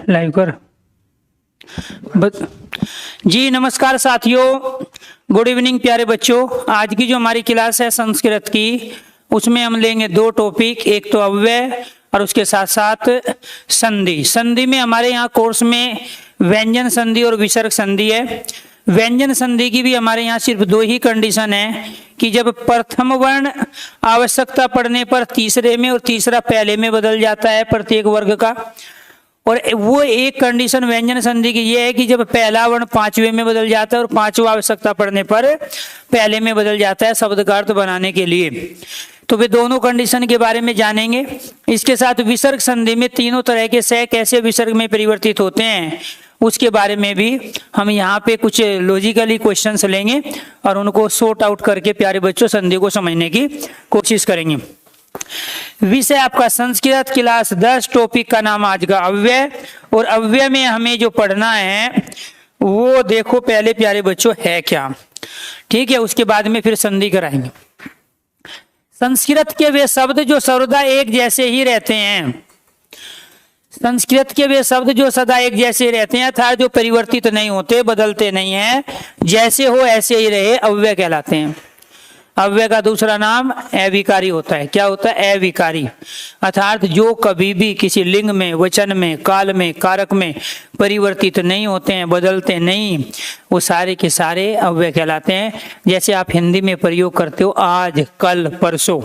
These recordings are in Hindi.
लाइव कर जी। नमस्कार साथियों, गुड इवनिंग प्यारे बच्चों। आज की जो हमारी क्लास है संस्कृत की, उसमें हम लेंगे दो टॉपिक, एक तो अव्यय और उसके साथ साथ संधि। संधि में हमारे यहाँ कोर्स में व्यंजन संधि और विसर्ग संधि है। व्यंजन संधि की भी हमारे यहाँ सिर्फ दो ही कंडीशन है कि जब प्रथम वर्ण आवश्यकता पड़ने पर तीसरे में और तीसरा पहले में बदल जाता है प्रत्येक वर्ग का, और वो एक कंडीशन व्यंजन संधि की ये है कि जब पहला वर्ण पांचवें में बदल जाता है और पांचवा आवश्यकता पड़ने पर पहले में बदल जाता है शब्द का अर्थ बनाने के लिए। तो वे दोनों कंडीशन के बारे में जानेंगे। इसके साथ विसर्ग संधि में तीनों तरह के से कैसे विसर्ग में परिवर्तित होते हैं उसके बारे में भी हम यहाँ पे कुछ लॉजिकली क्वेश्चंस लेंगे और उनको सॉर्ट आउट करके प्यारे बच्चों संधि को समझने की कोशिश करेंगे। विषय आपका संस्कृत क्लास 10, टॉपिक का नाम आज का अव्यय। और अव्यय में हमें जो पढ़ना है वो देखो पहले प्यारे बच्चों है क्या, ठीक है, उसके बाद में फिर संधि कराएंगे। संस्कृत के वे शब्द जो सर्वदा एक जैसे ही रहते हैं, संस्कृत के वे शब्द जो सदा एक जैसे रहते हैं अर्थात जो परिवर्तित नहीं होते, बदलते नहीं हैं, जैसे हो ऐसे ही रहे, अव्यय कहलाते हैं। अव्यय का दूसरा नाम अविकारी होता है। क्या होता है? अविकारी, अर्थात जो कभी भी किसी लिंग में, वचन में, काल में, कारक में परिवर्तित नहीं होते हैं, बदलते नहीं, वो सारे के सारे अव्यय कहलाते हैं। जैसे आप हिंदी में प्रयोग करते हो आज, कल, परसों,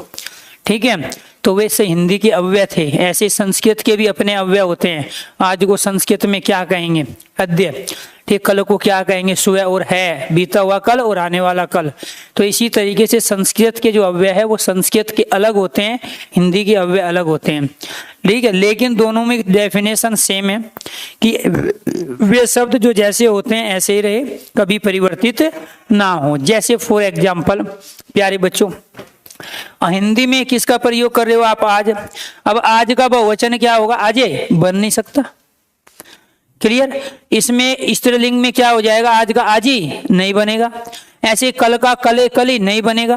ठीक है, तो वैसे हिंदी के अव्यय थे, ऐसे संस्कृत के भी अपने अव्यय होते हैं। आज को संस्कृत में क्या कहेंगे? अद्य, ठीक, कल को क्या कहेंगे? सुबह और है, बीता हुआ कल और आने वाला कल। तो इसी तरीके से संस्कृत के जो अव्यय है वो संस्कृत के अलग होते हैं, हिंदी के अव्यय अलग होते हैं, ठीक है। लेकिन दोनों में डेफिनेशन सेम है कि वे शब्द जो जैसे होते हैं ऐसे ही रहे, कभी परिवर्तित ना हो। जैसे फॉर एग्जाम्पल प्यारे बच्चों, हिंदी में किसका प्रयोग कर रहे हो आप? आज। अब आज का बहुवचन क्या होगा? आजे, बन नहीं सकता, क्लियर। इसमें स्त्रीलिंग में क्या हो जाएगा? आज का आजी नहीं बनेगा, ऐसे कल का कले, कली नहीं बनेगा।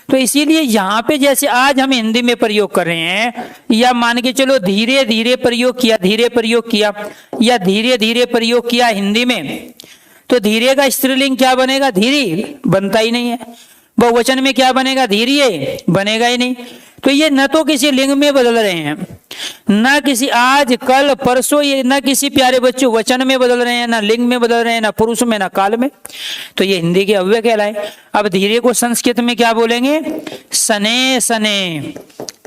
तो इसीलिए यहाँ पे जैसे आज हम हिंदी में प्रयोग कर रहे हैं, या मान के चलो धीरे धीरे प्रयोग किया, धीरे प्रयोग किया, या धीरे धीरे प्रयोग किया हिंदी में, तो धीरे का स्त्रीलिंग क्या बनेगा? धीरी, बनता ही नहीं है। बहुवचन में क्या बनेगा? धीरिये, बनेगा ही नहीं। तो ये न तो किसी लिंग में बदल रहे हैं, न किसी आज, कल, परसों, ये न किसी प्यारे बच्चों वचन में बदल रहे हैं, न लिंग में बदल रहे हैं, न पुरुष में, न काल में। तो ये हिंदी के अव्यय कहलाए। अब धीरे को संस्कृत में क्या बोलेंगे? सने सने।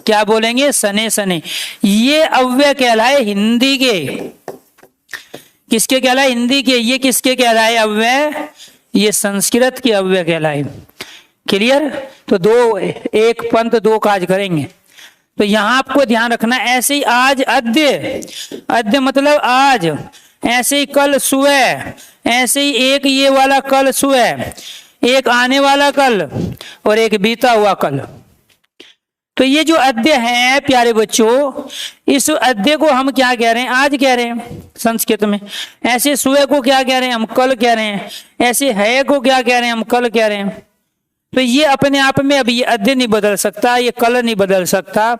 क्या बोलेंगे? सने सने। ये अव्यय कहलाए हिंदी के। किसके कहलाए? हिंदी के। ये किसके कहलाए अव्यय? ये संस्कृत के अव्यय कहलाए। क्लियर। तो दो, एक पंथ दो काज करेंगे। तो यहां आपको ध्यान रखना, ऐसे ही आज अद्य, अद्य मतलब आज, ऐसे ही कल सुबह, ऐसे ही एक ये वाला कल सुबह, एक आने वाला कल और एक बीता हुआ कल। तो ये जो अद्य है प्यारे बच्चों, इस अद्य को हम क्या कह रहे हैं? आज कह रहे हैं संस्कृत में। ऐसे सुबह को क्या कह रहे हैं? हम कल कह रहे हैं। ऐसे है को क्या कह रहे हैं? हम कल कह रहे हैं। तो ये अपने आप में अब ये अद्य नहीं बदल सकता, ये कल नहीं बदल सकता।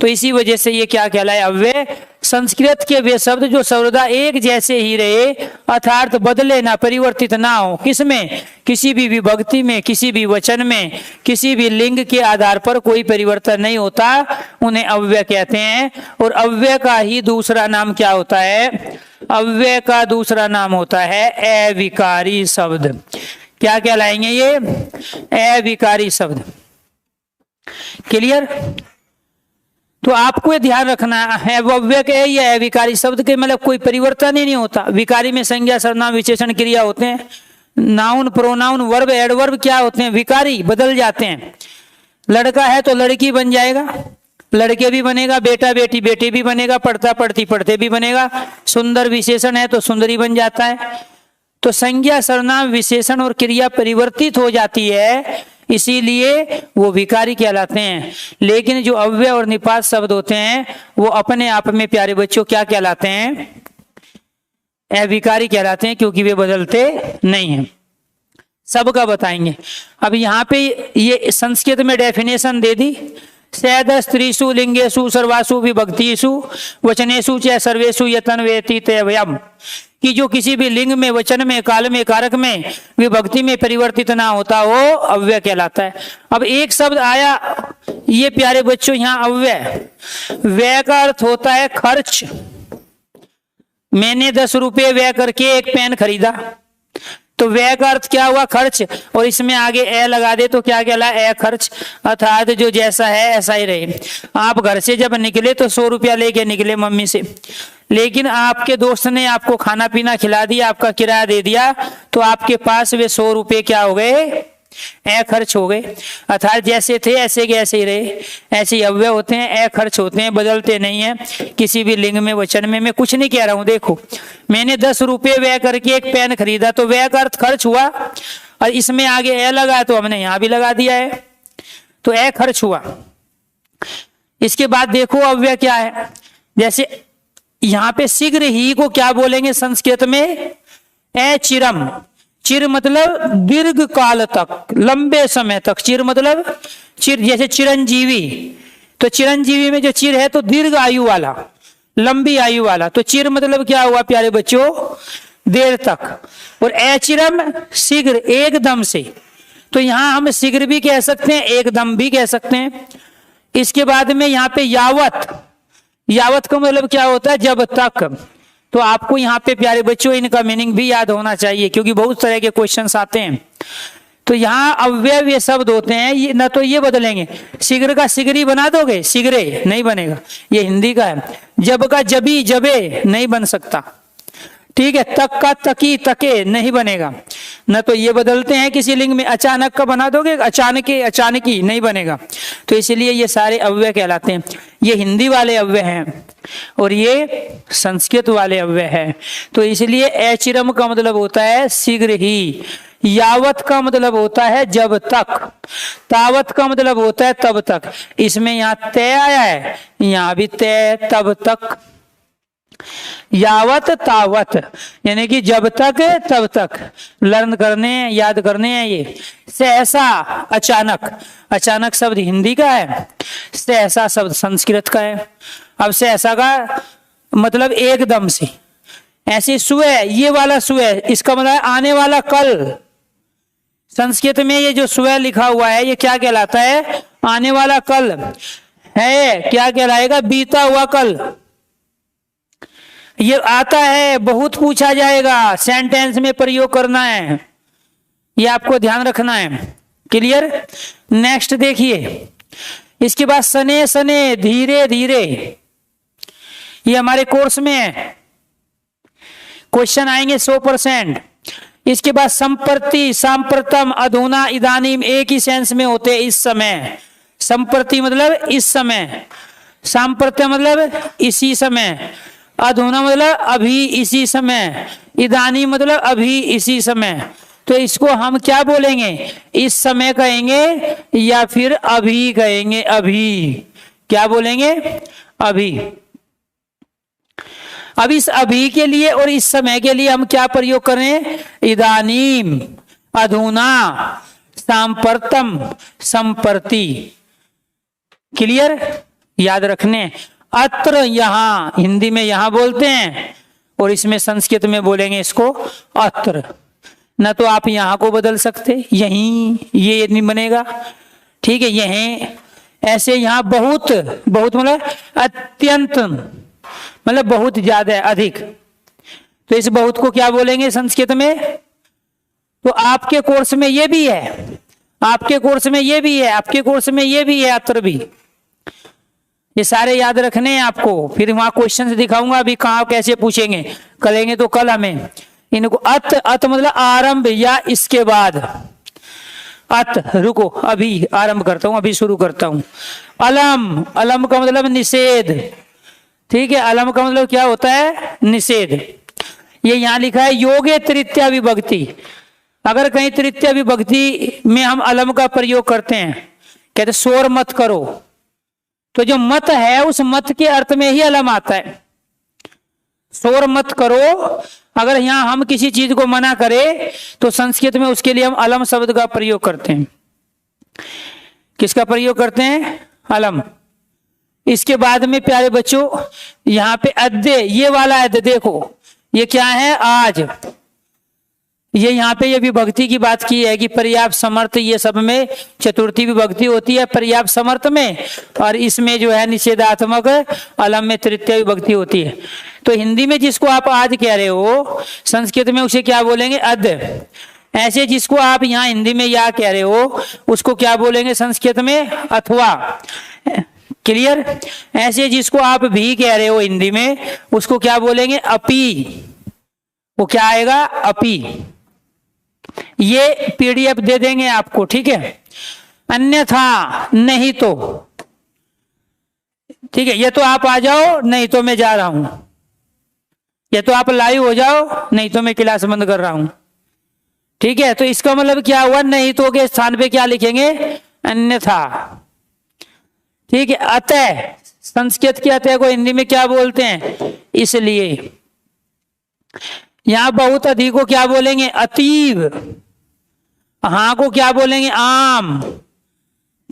तो इसी वजह से ये क्या कहलाए? अव्यय। संस्कृत के वे शब्द जो सर्वदा एक जैसे ही रहे अर्थात बदले ना, परिवर्तित ना हो। किसमें? किसी भी विभक्ति में, किसी भी वचन में, किसी भी लिंग के आधार पर कोई परिवर्तन नहीं होता, उन्हें अव्यय कहते हैं। और अव्यय का ही दूसरा नाम क्या होता है? अव्यय का दूसरा नाम होता है अविकारी शब्द। क्या कहलाएंगे ये? अविकारी शब्द। क्लियर। तो आपको ये ध्यान रखना है, अव्यय के या अविकारी शब्द के मतलब कोई परिवर्तन ही नहीं होता। विकारी में संज्ञा, सर्वनाम, विशेषण, क्रिया होते हैं। नाउन, प्रोनाउन, वर्ब, एडवर्ब क्या होते हैं? विकारी, बदल जाते हैं। लड़का है तो लड़की बन जाएगा, लड़के भी बनेगा, बेटा बेटी बेटी भी बनेगा, पढ़ता पढ़ती पढ़ते भी बनेगा। सुंदर विशेषण है तो सुंदरी बन जाता है। तो संज्ञा, सर्वनाम, विशेषण और क्रिया परिवर्तित हो जाती है, इसीलिए वो विकारी कहलाते हैं। लेकिन जो अव्यय और निपात शब्द होते हैं वो अपने आप में प्यारे बच्चों क्या कहलाते हैं? अविकारी कहलाते हैं, क्योंकि वे बदलते नहीं हैं। सबका बताएंगे। अब यहाँ पे ये संस्कृत में डेफिनेशन दे दी सैद स्त्रीषु लिंगेषु सर्वासु विभक्तिषु वचनेषु च सर्वेषु यतन्वेति तयवयम्, कि जो किसी भी लिंग में, वचन में, काल में, कारक में, विभक्ति में परिवर्तित ना होता वो अव्यय कहलाता है। अब एक शब्द आया, ये प्यारे बच्चों यहाँ अव्यय, व्यय का अर्थ होता है खर्च। मैंने 10 रुपये व्यय करके एक पेन खरीदा, तो व्यय का अर्थ क्या हुआ? खर्च। और इसमें आगे ए लगा दे तो क्या कहला? ए खर्च, अर्थात जो जैसा है ऐसा ही रहे। आप घर से जब निकले तो 100 रुपया लेके निकले मम्मी से, लेकिन आपके दोस्त ने आपको खाना पीना खिला दिया, आपका किराया दे दिया, तो आपके पास वे 100 रुपये क्या हो गए? ए खर्च हो गए। अर्थात जैसे थे ऐसे के ऐसे ही रहे। ऐसे ही अव्यय होते हैं, ए खर्च होते हैं, बदलते नहीं है किसी भी लिंग में, वचन में। मैं कुछ नहीं कह रहा हूं, देखो मैंने 10 रुपये व्यय करके एक पेन खरीदा, तो व्यय का अर्थ खर्च हुआ, और इसमें आगे ए लगा तो हमने यहां भी लगा दिया है, तो ए खर्च हुआ। इसके बाद देखो अव्यय क्या है, जैसे यहां पे शीघ्र ही को क्या बोलेंगे संस्कृत में? ए चिरम। चिर मतलब दीर्घ काल तक, लंबे समय तक। चिर मतलब चिर, जैसे चिरंजीवी, तो चिरंजीवी में जो चिर है तो दीर्घ आयु वाला, लंबी आयु वाला। तो चिर मतलब क्या हुआ प्यारे बच्चों? देर तक। और अचिरम शीघ्र, एकदम से। तो यहां हम शीघ्र भी कह सकते हैं, एकदम भी कह सकते हैं। इसके बाद में यहाँ पे यावत, यावत का मतलब क्या होता है? जब तक। तो आपको यहाँ पे प्यारे बच्चों इनका मीनिंग भी याद होना चाहिए, क्योंकि बहुत तरह के क्वेश्चंस आते हैं। तो यहाँ अव्यय ये शब्द होते हैं, ये न तो ये बदलेंगे, शीघ्र का शीघ्री बना दोगे, शीघ्रे नहीं बनेगा, ये हिंदी का है। जब का जबी, जबे नहीं बन सकता, ठीक है। तक का तकी, तके नहीं बनेगा, न तो ये बदलते हैं किसी लिंग में। अचानक का बना दोगे, अचानके, अचानकी नहीं बनेगा। तो इसीलिए ये सारे अव्यय कहलाते हैं। ये हिंदी वाले अव्यय हैं और ये संस्कृत वाले अव्यय हैं। तो इसलिए अचिरम का मतलब होता है शीघ्र ही, यावत का मतलब होता है जब तक, तावत का मतलब होता है तब तक। इसमें यहाँ तय आया है, यहाँ भी तय, तब तक। यावत तावत यानी कि जब तक तब तक, लर्न करने हैं, याद करने हैं ये। सहसा अचानक, अचानक शब्द हिंदी का है, सहसा शब्द संस्कृत का है। अब सहसा का मतलब एकदम से। ऐसे सुबह, ये वाला सुबह, इसका मतलब है आने वाला कल। संस्कृत में ये जो सुबह लिखा हुआ है ये क्या कहलाता है? आने वाला कल है। क्या कहलाएगा? बीता हुआ कल। ये आता है, बहुत पूछा जाएगा, सेंटेंस में प्रयोग करना है, ये आपको ध्यान रखना है। क्लियर? नेक्स्ट देखिए, इसके बाद सने सने, धीरे धीरे, ये हमारे कोर्स में है, क्वेश्चन आएंगे 100%। इसके बाद संप्रति, सांप्रतम, अधुना, इदानीम एक ही सेंस में होते हैं, इस समय। संप्रति मतलब इस समय, सांप्रतम मतलब इसी समय, अधुना मतलब अभी इसी समय, इदानी मतलब अभी इसी समय। तो इसको हम क्या बोलेंगे? इस समय कहेंगे या फिर अभी कहेंगे? अभी। क्या बोलेंगे? अभी। अब इस अभी के लिए और इस समय के लिए हम क्या प्रयोग करें? इदानीम, अधुना, सांप्रतम, संप्रति। क्लियर? याद रखने। अत्र, यहां, हिंदी में यहां बोलते हैं और इसमें संस्कृत में बोलेंगे इसको अत्र। न तो आप यहां को बदल सकते, यहीं, ये नहीं बनेगा, ठीक है। यहीं, ऐसे यहां बहुत, बहुत मतलब अत्यंत, मतलब बहुत ज्यादा, अधिक। तो इस बहुत को क्या बोलेंगे संस्कृत में? तो आपके कोर्स में ये भी है, आपके कोर्स में ये भी है, आपके कोर्स में ये भी है, अत्र भी। ये सारे याद रखने हैं आपको। फिर वहां क्वेश्चन दिखाऊंगा अभी कहाँ कैसे पूछेंगे, करेंगे तो कल हमें इनको। अत, अत मतलब आरंभ या इसके बाद। अत, रुको अभी आरंभ करता हूं, अभी शुरू करता हूं। अलम, अलम का मतलब निषेध, ठीक है। अलम का मतलब क्या होता है? निषेध। ये यहां लिखा है योगे तृतीया विभक्ति। अगर कहीं तृतीया विभक्ति में हम अलम का प्रयोग करते हैं, कहते शोर मत करो, तो जो मत है उस मत के अर्थ में ही अलम आता है। शोर मत करो, अगर यहां हम किसी चीज को मना करें तो संस्कृत में उसके लिए हम अलम शब्द का प्रयोग करते हैं। किसका प्रयोग करते हैं? अलम। इसके बाद में प्यारे बच्चों यहाँ पे अद्य, ये वाला अद्य देखो, ये क्या है? आज। ये यहाँ पे ये विभक्ति की बात की है कि पर्याप्त समर्थ, ये सब में चतुर्थी विभक्ति होती है पर्याप्त समर्थ में, और इसमें जो है निषेधात्मक अलम में तृतीय विभक्ति होती है। तो हिंदी में जिसको आप आज कह रहे हो, संस्कृत में उसे क्या बोलेंगे? अद्य। ऐसे जिसको आप यहाँ हिंदी में या कह रहे हो, उसको क्या बोलेंगे संस्कृत में? अथवा। क्लियर? ऐसे जिसको आप भी कह रहे हो हिंदी में, उसको क्या बोलेंगे? अपी। वो क्या आएगा? अपी। ये पीडीएफ दे देंगे आपको, ठीक है? अन्यथा, नहीं तो, ठीक है? ये तो आप आ जाओ, नहीं तो मैं जा रहा हूं। ये तो आप लाइव हो जाओ, नहीं तो मैं क्लास बंद कर रहा हूं। ठीक है? तो इसका मतलब क्या हुआ? नहीं तो के स्थान पे क्या लिखेंगे? अन्यथा। ठीक है? अतः, संस्कृत के अतः को हिंदी में क्या बोलते हैं? इसलिए। यहां बहुत अधिक को क्या बोलेंगे? अतीव। हाँ को क्या बोलेंगे? आम।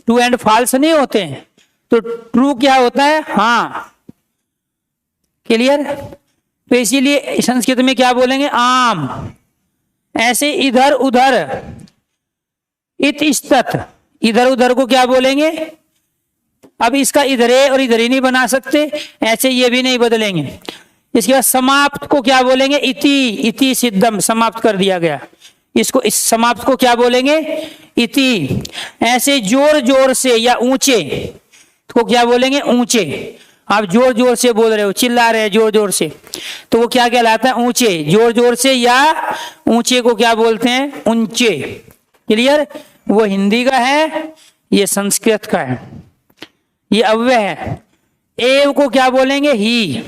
ट्रू एंड फॉल्स नहीं होते हैं, तो ट्रू क्या होता है? हाँ। क्लियर? तो इसीलिए संस्कृत में क्या बोलेंगे? आम। ऐसे इधर उधर, इत इस्तत, इधर उधर को क्या बोलेंगे? अब इसका इधरे और इधर ही नहीं बना सकते, ऐसे ये भी नहीं बदलेंगे। इसके बाद समाप्त को क्या बोलेंगे? इति। इति सिद्धम, समाप्त कर दिया गया। इसको, इस समाप्त को क्या बोलेंगे? इति। ऐसे जोर जोर से या ऊंचे को क्या बोलेंगे? ऊंचे। आप जोर जोर से बोल रहे हो, चिल्ला रहे हैं जोर जोर से, तो वो क्या कहलाता है? ऊंचे। जोर जोर से या ऊंचे को क्या बोलते हैं? ऊंचे। क्लियर? वो हिंदी का है, ये संस्कृत का है, ये अव्यय है। एव को क्या बोलेंगे? ही।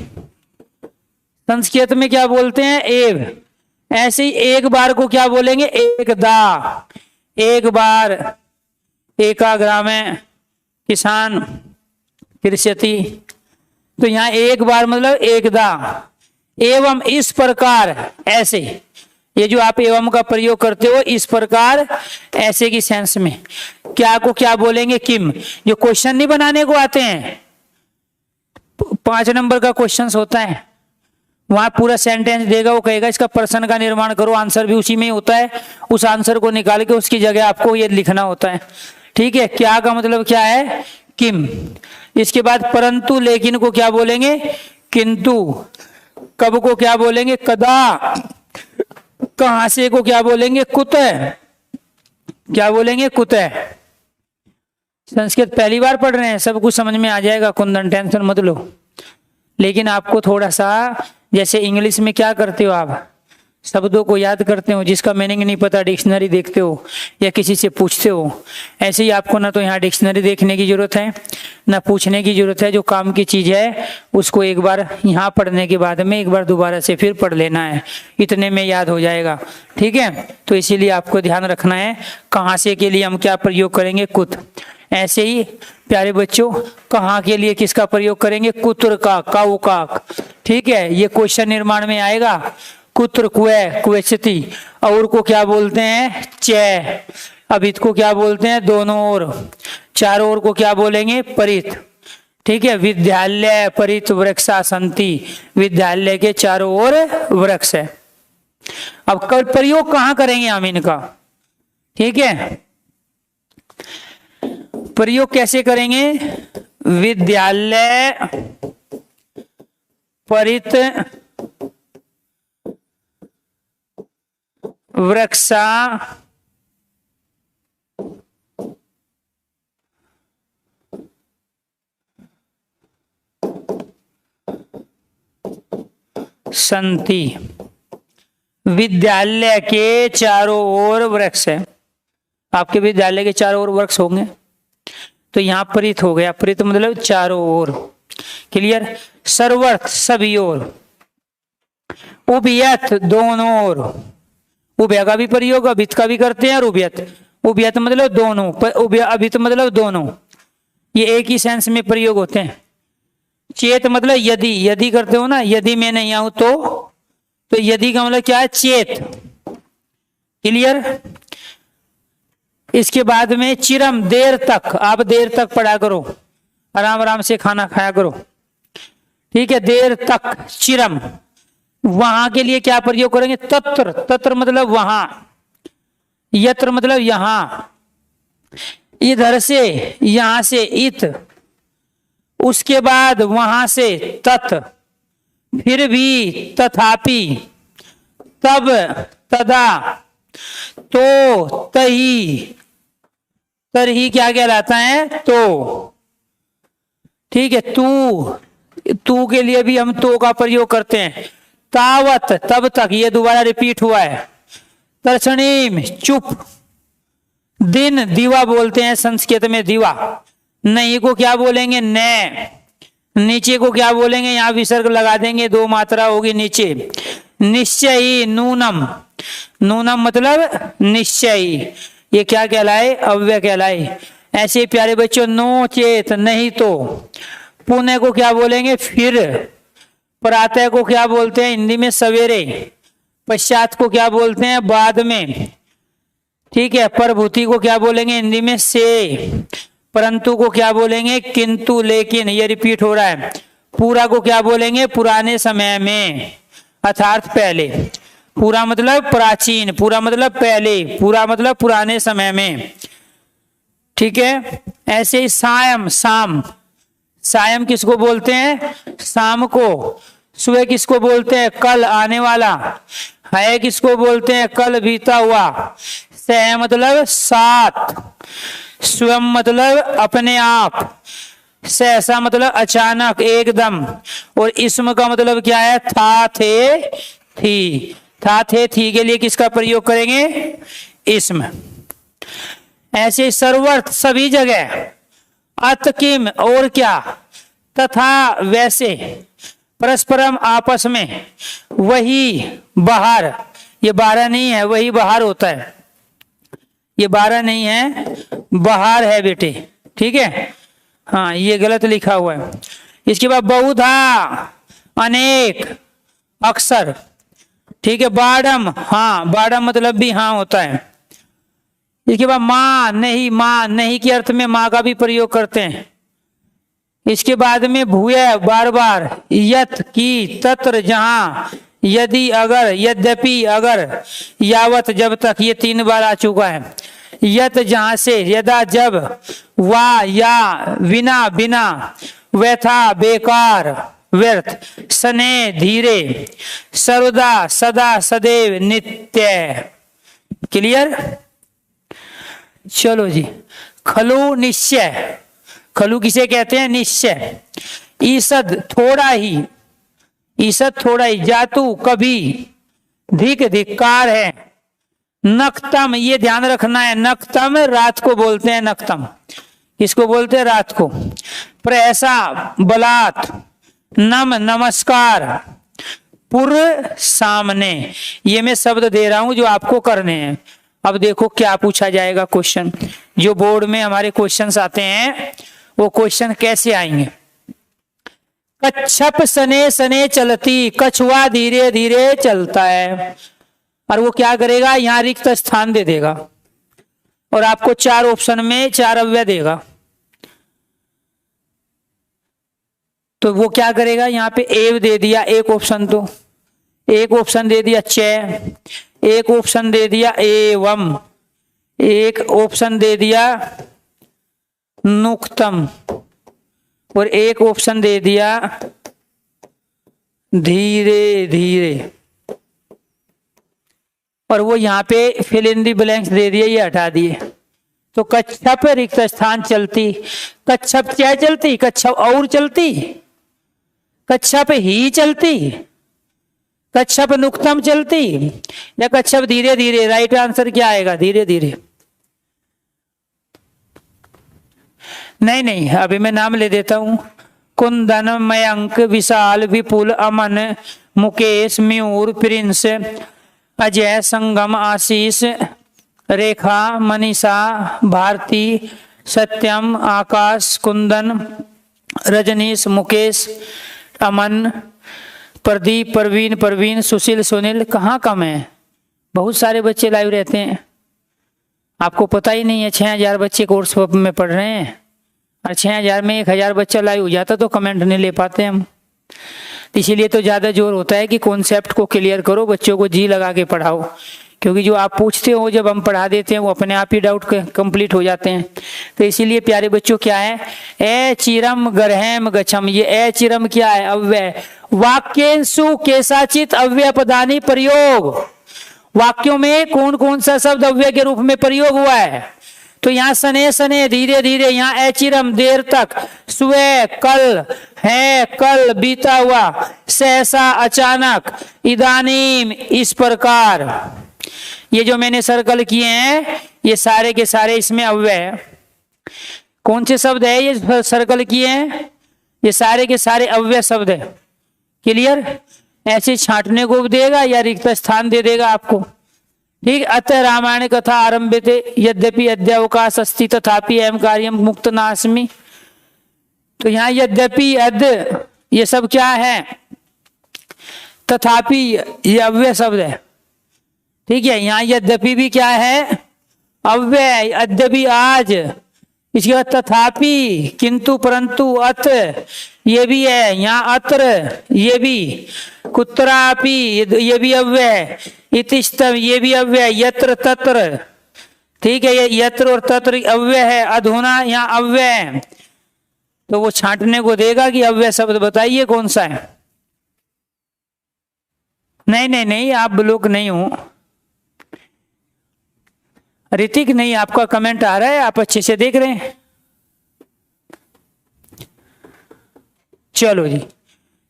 संस्कृत में क्या बोलते हैं? एव। ऐसे ही एक बार को क्या बोलेंगे? एकदा। एक बार, एकाग्रा में किसान कृष्यति, तो यहाँ एक बार मतलब एकदा। एवं, इस प्रकार, ऐसे। ये जो आप एवं का प्रयोग करते हो, इस प्रकार, ऐसे की सेंस में। क्या को क्या बोलेंगे? किम। जो क्वेश्चन नहीं बनाने को आते हैं, 5 नंबर का क्वेश्चन होता है, वहां पूरा सेंटेंस देगा, वो कहेगा इसका प्रश्न का निर्माण करो, आंसर भी उसी में ही होता है। उस आंसर को निकाल के उसकी जगह आपको ये लिखना होता है। ठीक है? क्या का मतलब क्या है? किम। इसके बाद परंतु, लेकिन को क्या बोलेंगे? किंतु। कब को क्या बोलेंगे? कदा। कहां से को क्या बोलेंगे? कुतः। क्या बोलेंगे? कुतः। संस्कृत पहली बार पढ़ रहे हैं, सब कुछ समझ में आ जाएगा, कुंदन टेंशन मत लो। लेकिन आपको थोड़ा सा, जैसे इंग्लिश में क्या करते हो आप? शब्दों को याद करते हो, जिसका मीनिंग नहीं पता डिक्शनरी देखते हो या किसी से पूछते हो। ऐसे ही आपको ना तो यहाँ डिक्शनरी देखने की जरूरत है, ना पूछने की जरूरत है। जो काम की चीज है उसको एक बार यहाँ पढ़ने के बाद में एक बार दोबारा से फिर पढ़ लेना है, इतने में याद हो जाएगा। ठीक है? तो इसीलिए आपको ध्यान रखना है, कहाँ से के लिए हम क्या प्रयोग करेंगे? कुत। ऐसे ही प्यारे बच्चों, कहाँ के लिए किसका प्रयोग करेंगे? कुत्र का, काऊ का। ठीक है? ये क्वेश्चन निर्माण में आएगा। कुत्र, कुए, कुएचती। और को क्या बोलते हैं? चे। अभित को क्या बोलते हैं? दोनों ओर। चारों ओर को क्या बोलेंगे? परित। ठीक है? विद्यालय परित वृक्षा संति, विद्यालय के चारों ओर वृक्ष है। अब प्रयोग कहाँ करेंगे हम इनका? ठीक है? प्रयोग कैसे करेंगे? विद्यालय परित वृक्षा संति। विद्यालय के चारों ओर वृक्ष है। आपके विद्यालय के चारों ओर वृक्ष होंगे, तो यहां परित हो गया। परित मतलब चारों ओर। क्लियर? सर्वर्थ, सभी ओर। उभयत, दोनों ओर। उभय का भी प्रयोग अभित का भी करते हैं, और उभयत। उभयत मतलब दोनों, अभित मतलब दोनों। ये एक ही सेंस में प्रयोग होते हैं। चेत मतलब यदि, यदि करते हो ना, यदि मैं नहीं आऊं तो यदि का मतलब क्या है? चेत। क्लियर? इसके बाद में चिरम, देर तक। आप देर तक पढ़ा करो, आराम आराम से खाना खाया करो, ठीक है। देर तक, चिरम, वहां के लिए क्या प्रयोग करेंगे? तत्र, तत्र मतलब वहां, यत्र मतलब यहां, इधर से, यहां से इत, उसके बाद वहां से तत्, फिर भी, तथापि, तब, तदा, तो, तही, तरही क्या कहलाता है? तो, ठीक है। तू के लिए भी हम तो का प्रयोग करते हैं। तावत, तब तक, ये दोबारा रिपीट हुआ है। तर्षणीम, चुप, दिन, दीवा बोलते हैं संस्कृत में, दीवा। नहीं को क्या बोलेंगे? ने। नीचे को क्या बोलेंगे? यहां विसर्ग लगा देंगे, 2 मात्रा होगी नीचे। निश्चयी, नूनम, नूनम मतलब निश्चयी, ये क्या कहलाए? अव्यय कहलाए। ऐसे प्यारे बच्चों, नो चेत, नहीं तो। पुण्य को क्या बोलेंगे? फिर। प्रातः को क्या बोलते हैं हिंदी में? सवेरे। पश्चात को क्या बोलते हैं? बाद में, ठीक है। प्रभूति को क्या बोलेंगे हिंदी में? से। परंतु को क्या बोलेंगे? किंतु, लेकिन, ये रिपीट हो रहा है। पूरा को क्या बोलेंगे? पुराने समय में, अर्थात पहले। पूरा मतलब प्राचीन, पूरा मतलब पहले, पूरा मतलब पुराने समय में, ठीक है। ऐसे ही सायं, शाम, सायं किसको बोलते हैं? शाम को। सुबह किसको बोलते हैं? कल, आने वाला। है किसको बोलते हैं? कल बीता हुआ। सह मतलब साथ, स्वयं मतलब अपने आप, सहसा मतलब अचानक, एकदम। और इसम का मतलब क्या है? था, थे, थी। था, थे, थी के लिए किसका प्रयोग करेंगे? इसम। ऐसे सर्वर्थ, सभी जगह। अतकिम, और क्या? तथा, वैसे। परस्परम, आपस में। वही, बाहर, ये 12 नहीं है, वही बाहर होता है, ये 12 नहीं है, बाहर है बेटे, ठीक है। हाँ, ये गलत लिखा हुआ है। इसके बाद बहुधा, अनेक, अक्सर, ठीक है। बाडम, हाँ, बाडम मतलब भी हाँ होता है। इसके बाद माँ, नहीं, माँ नहीं के अर्थ में माँ का भी प्रयोग करते हैं। इसके बाद में भूय, बार बार। यत, की, तत्र, जहां, यदि, अगर, यद्यपि, अगर, यावत, जब तक, ये 3 बार आ चुका है। यत, जहां से, यदा, जब, वा, या, विना, बिना, व्यथा, बेकार, व्यर्थ, सने, धीरे, सर्वदा, सदा, सदैव, नित्य। क्लियर? चलो जी। खलु, निश्चय, खलु किसे कहते हैं? निश्चय। ईसद, थोड़ा ही, ईसद थोड़ा ही। जातु, कभी। धिक, धिक्कार है। नक्तम, ये ध्यान रखना है, नक्तम रात को बोलते हैं, नक्तम इसको बोलते हैं रात को। प्रैसा, बलात्। नम, नमस्कार। पुर, सामने। ये मैं शब्द दे रहा हूं जो आपको करने हैं। अब देखो क्या पूछा जाएगा क्वेश्चन। जो बोर्ड में हमारे क्वेश्चंस आते हैं वो क्वेश्चन कैसे आएंगे। कच्छप, सने, सने चलती। कछुआ धीरे धीरे चलता है। और वो क्या करेगा? यहाँ रिक्त स्थान दे देगा और आपको 4 ऑप्शन में 4 अव्यय देगा। तो वो क्या करेगा? यहाँ पे एव दे दिया एक ऑप्शन, तो एक ऑप्शन दे दिया च, एक ऑप्शन दे दिया एवं, एक ऑप्शन दे दिया नुक्तम और एक ऑप्शन दे दिया धीरे धीरे। और वो यहाँ पे फिल इन दी ब्लैंक्स दे दिए, ये हटा दिए। तो कच्छप रिक्त स्थान चलती। कच्छप क्या चलती? कच्छप और चलती, कच्छप ही चलती, कच्छप नुक्तम चलती या कच्छप धीरे धीरे। राइट आंसर क्या आएगा? धीरे धीरे। नहीं नहीं, अभी मैं नाम ले देता हूं। कुंदन, मयंक, विशाल, विपुल, अमन, मुकेश, मयूर, प्रिंस, अजय, संगम, आशीष, रेखा, मनीषा, भारती, सत्यम, आकाश, कुंदन, रजनीश, मुकेश, अमन, प्रदीप, परवीन, परवीन, सुशील, सुनील। कहाँ कम है? बहुत सारे बच्चे लाइव रहते हैं, आपको पता ही नहीं है। 6000 बच्चे कोर्स में पढ़ रहे हैं और 6000 में 1000 बच्चा लाइव हो जाता तो कमेंट नहीं ले पाते हम। इसीलिए तो ज़्यादा जोर होता है कि कॉन्सेप्ट को क्लियर करो, बच्चों को जी लगा के पढ़ाओ, क्योंकि जो आप पूछते हो जब हम पढ़ा देते हैं वो अपने आप ही डाउट कंप्लीट हो जाते हैं। तो इसीलिए प्यारे बच्चों क्या है, ए चिरम गरहम गच्छम, ये ए चिरम क्या है, अव्यय। वाक्यांशु केसाचित अव्यय पदानी प्रयोग, वाक्यों में कौन कौन सा शब्द अव्यय के रूप में प्रयोग हुआ है। तो यहाँ सने सने धीरे धीरे, यहाँ एचिरम देर तक, सुबह कल है कल बीता हुआ, सहसा अचानक, इदानीम इस प्रकार। ये जो मैंने सर्कल किए हैं ये सारे के सारे इसमें अव्यय है। कौन से शब्द है ये सर्कल किए हैं, ये सारे के सारे अव्यय शब्द है। क्लियर, ऐसे छांटने को देगा या रिक्त स्थान दे देगा आपको। ठीक, अतः रामायण कथा आरंभते यद्यपि अद्यावकाश अस्ति तथापि अहम कार्यम मुक्त नास्मि। तो यहाँ यद्यपि अद्य ये सब क्या है, तथापि ये अव्यय शब्द है। ठीक है, यहाँ यद्यपि भी क्या है, अव्यय, अद्यपि आज, इसके बाद तथापि किंतु परंतु, अत ये भी है, यहाँ अत्र ये भी, कुत्रापि ये भी अव्यय है, इतिष्ठम ये भी अव्यय है, यत्र तत्र। ठीक है, ये यत्र और तत्र अव्यय है, अधुना यहाँ अव्यय है। तो वो छांटने को देगा कि अव्यय शब्द बताइए कौन सा है। नहीं नहीं नहीं, आप ब्लॉक नहीं हो। ऋतिक नहीं, आपका कमेंट आ रहा है, आप अच्छे से देख रहे हैं। चलो जी,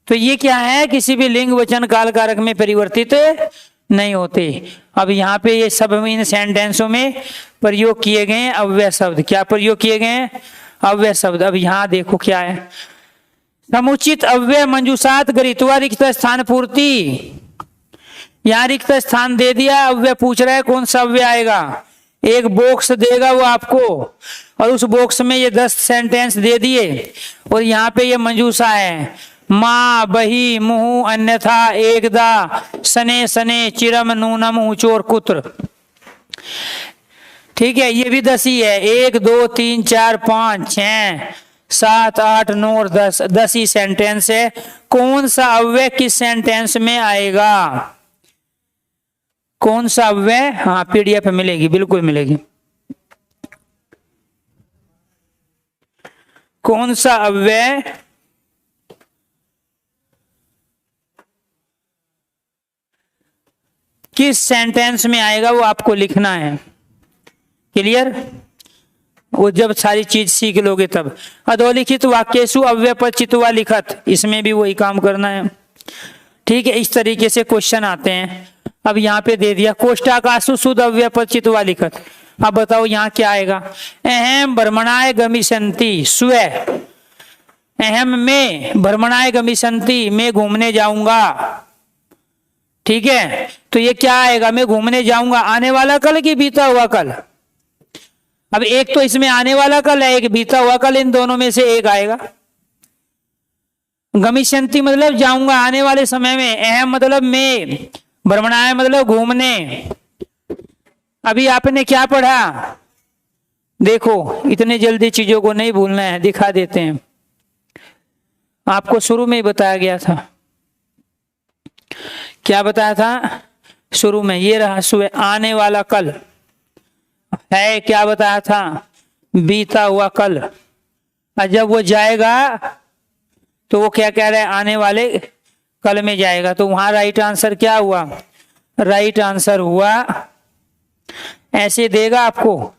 तो ये क्या है, किसी भी लिंग वचन काल कारक में परिवर्तित नहीं होते। अब यहाँ पे ये सब इन सेंटेंसों में प्रयोग किए गए हैं अव्यय शब्द। क्या प्रयोग किए गए हैं, अव्यय शब्द। अब यहाँ देखो क्या है, समुचित अव्यय मंजूषात गृहीत्वा रिक्त स्थान पूर्ति। यहाँ रिक्त स्थान दे दिया, अव्यय पूछ रहा है कौन सा अव्यय आएगा। एक बॉक्स देगा वो आपको, और उस बॉक्स में ये 10 सेंटेंस दे दिए, और यहाँ पे ये मंजूषा है, माँ बही मुहु अन्यथा एकदा सने सने चिरम नूनम ऊंचोर कुत्र। ठीक है, ये भी 10 ही है, 1 2 3 4 5 6 7 8 9 और 10, 10 ही सेंटेंस है। कौन सा अव्यय किस सेंटेंस में आएगा, कौन सा अव्यय। हाँ, पीडीएफ मिलेगी, बिल्कुल मिलेगी। कौन सा अव्यय किस सेंटेंस में आएगा वो आपको लिखना है। क्लियर, वो जब सारी चीज सीख लोगे तब। अधोलिखित वाक्येषु अव्यय पर चित्वा लिखत, इसमें भी वही काम करना है। ठीक है, इस तरीके से क्वेश्चन आते हैं। अब यहाँ पे दे दिया कोष्ठाकाशु शुद्ध अव्यय पर चित्वा लिखत। अब बताओ यहाँ क्या आएगा, अहम भ्रमणाय गमिष्यन्ति, स्व अहम में भ्रमणाय गमिष्यन्ति, मैं घूमने जाऊंगा। ठीक है, तो ये क्या आएगा, मैं घूमने जाऊंगा, आने वाला कल कि बीता हुआ कल। अब एक तो इसमें आने वाला कल है, एक बीता हुआ कल, इन दोनों में से एक आएगा। गमिष्यन्ति मतलब जाऊंगा आने वाले समय में, अहम मतलब मैं, भ्रमणाय मतलब घूमने। अभी आपने क्या पढ़ा, देखो इतने जल्दी चीजों को नहीं भूलना है, दिखा देते हैं। आपको शुरू में ही बताया गया था, क्या बताया था शुरू में, ये रहा सुबह, आने वाला कल है, क्या बताया था, बीता हुआ कल। और जब वो जाएगा तो वो क्या कह रहा है, आने वाले कल में जाएगा। तो वहां राइट आंसर क्या हुआ, राइट आंसर हुआ, ऐसे देगा आपको,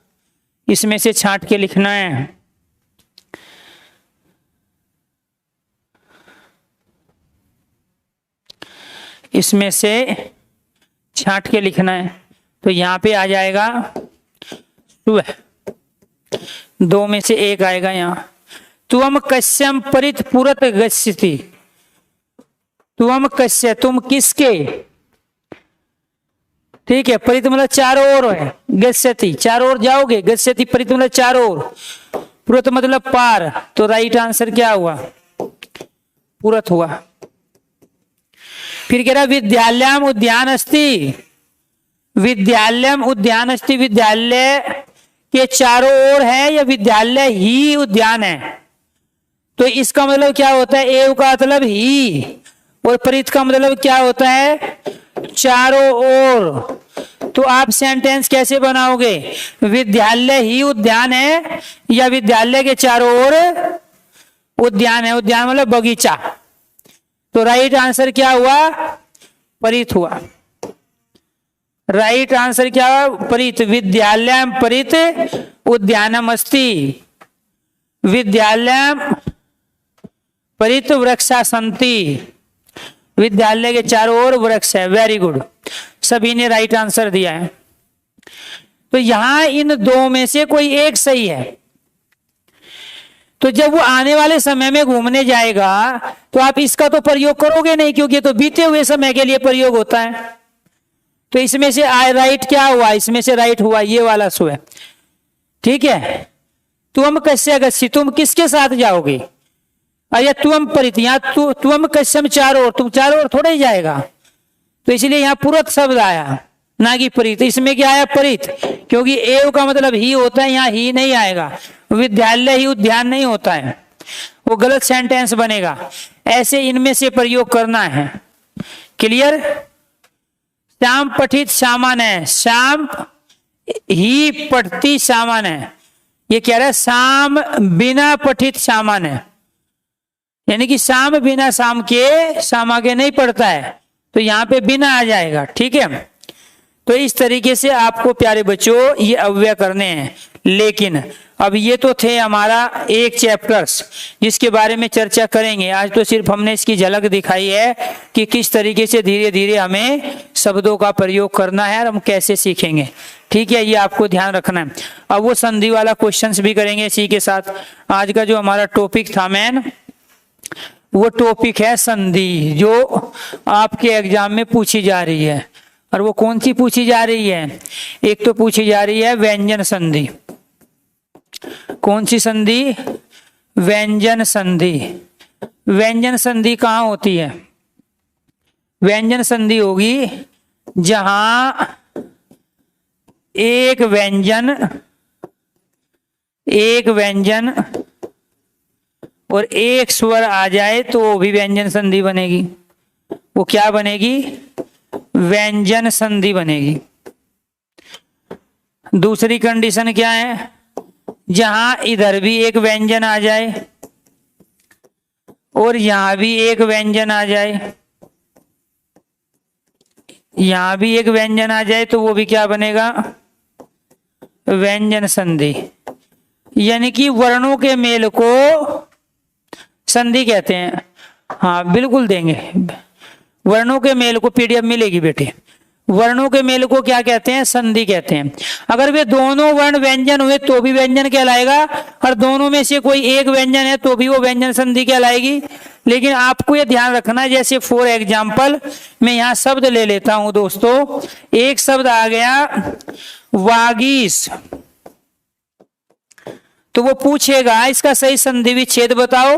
इसमें से छांट के लिखना है। इसमें से छांट के लिखना है। तो यहाँ पे आ जाएगा सुबह, 2 में से एक आएगा यहाँ। तुम कस्यम परित पुरत गच्छति, तुम कस्य तुम किसके। ठीक है, परित मतलब चारों ओर है, गच्छति चारों ओर जाओगे, गच्छति परित मतलब चारों ओर, पुरत मतलब पार। तो राइट आंसर क्या हुआ, पुरत हुआ। फिर कह रहा विद्यालयम उद्यान अस्ति, विद्यालयम उद्यान अस्ति, विद्यालय के चारों ओर है या विद्यालय ही उद्यान है? तो इसका मतलब क्या होता है? एव का मतलब ही और परित का मतलब क्या होता है? चारों ओर। तो आप सेंटेंस कैसे बनाओगे? विद्यालय ही उद्यान है या विद्यालय के चारों ओर उद्यान है? उद्यान मतलब बगीचा। तो राइट आंसर क्या हुआ? परित हुआ। राइट आंसर क्या हुआ? परित। विद्यालय परित उद्यानम अस्ति। विद्यालय परित वृक्षा सन्ति। विद्यालय के चारों ओर वृक्ष है। वेरी गुड, सभी ने राइट आंसर दिया है। तो यहां इन दो में से कोई एक सही है। तो जब वो आने वाले समय में घूमने जाएगा तो आप इसका तो प्रयोग करोगे नहीं, क्योंकि ये तो बीते हुए समय के लिए प्रयोग होता है। तो इसमें से राइट क्या हुआ? इसमें से राइट हुआ ये वाला सो है। ठीक है। तुम कस्य गच्छति, तुम किसके साथ जाओगे? अरे तुम परित, यहाँ तुम कस्यम चारों ओर, तुम चारों ओर थोड़ा ही जाएगा। तो इसलिए यहाँ पुरत शब्द आया ना कि परित। इसमें क्या आया? परित, क्योंकि एव का मतलब ही होता है, यहाँ ही नहीं आएगा। विद्यालय ही उद्यान नहीं होता है, वो गलत सेंटेंस बनेगा। ऐसे इनमें से प्रयोग करना है। क्लियर? श्याम पठित सामान है, श्याम ही पठती सामान है। ये कह रहा है शाम बिना पठित सामान है, यानी कि शाम बिना शाम के नहीं पढ़ता है। तो यहाँ पे बिना आ जाएगा। ठीक है। तो इस तरीके से आपको प्यारे बच्चों ये अव्यय करने हैं। लेकिन अब ये तो थे हमारा एक चैप्टर्स जिसके बारे में चर्चा करेंगे। आज तो सिर्फ हमने इसकी झलक दिखाई है कि किस तरीके से धीरे धीरे हमें शब्दों का प्रयोग करना है और हम कैसे सीखेंगे। ठीक है, ये आपको ध्यान रखना है। अब वो संधि वाला क्वेश्चंस भी करेंगे इसी के साथ। आज का जो हमारा टॉपिक था मेन, वो टॉपिक है संधि, जो आपके एग्जाम में पूछी जा रही है। और वो कौन सी पूछी जा रही है? एक तो पूछी जा रही है व्यंजन संधि। कौन सी संधि? व्यंजन संधि। व्यंजन संधि कहाँ होती है? व्यंजन संधि होगी जहां एक व्यंजन और एक स्वर आ जाए तो वो भी व्यंजन संधि बनेगी। वो क्या बनेगी? व्यंजन संधि बनेगी। दूसरी कंडीशन क्या है? जहां इधर भी एक व्यंजन आ जाए और यहां भी एक व्यंजन आ जाए, यहां भी एक व्यंजन आ जाए तो वो भी क्या बनेगा? व्यंजन संधि। यानी कि वर्णों के मेल को संधि कहते हैं। हाँ बिल्कुल देंगे, वर्णों के मेल को पीडीएफ मिलेगी बेटे। वर्णों के मेल को क्या कहते हैं? संधि कहते हैं। अगर वे दोनों वर्ण व्यंजन हुए तो भी व्यंजन कहलाएगा, और दोनों में से कोई एक व्यंजन है तो भी वो व्यंजन संधि कहलाएगी। लेकिन आपको ये ध्यान रखना, जैसे फॉर एग्जाम्पल मैं यहाँ शब्द ले लेता हूं दोस्तों। एक शब्द आ गया वागीश, तो वो पूछेगा इसका सही संधि विच्छेद बताओ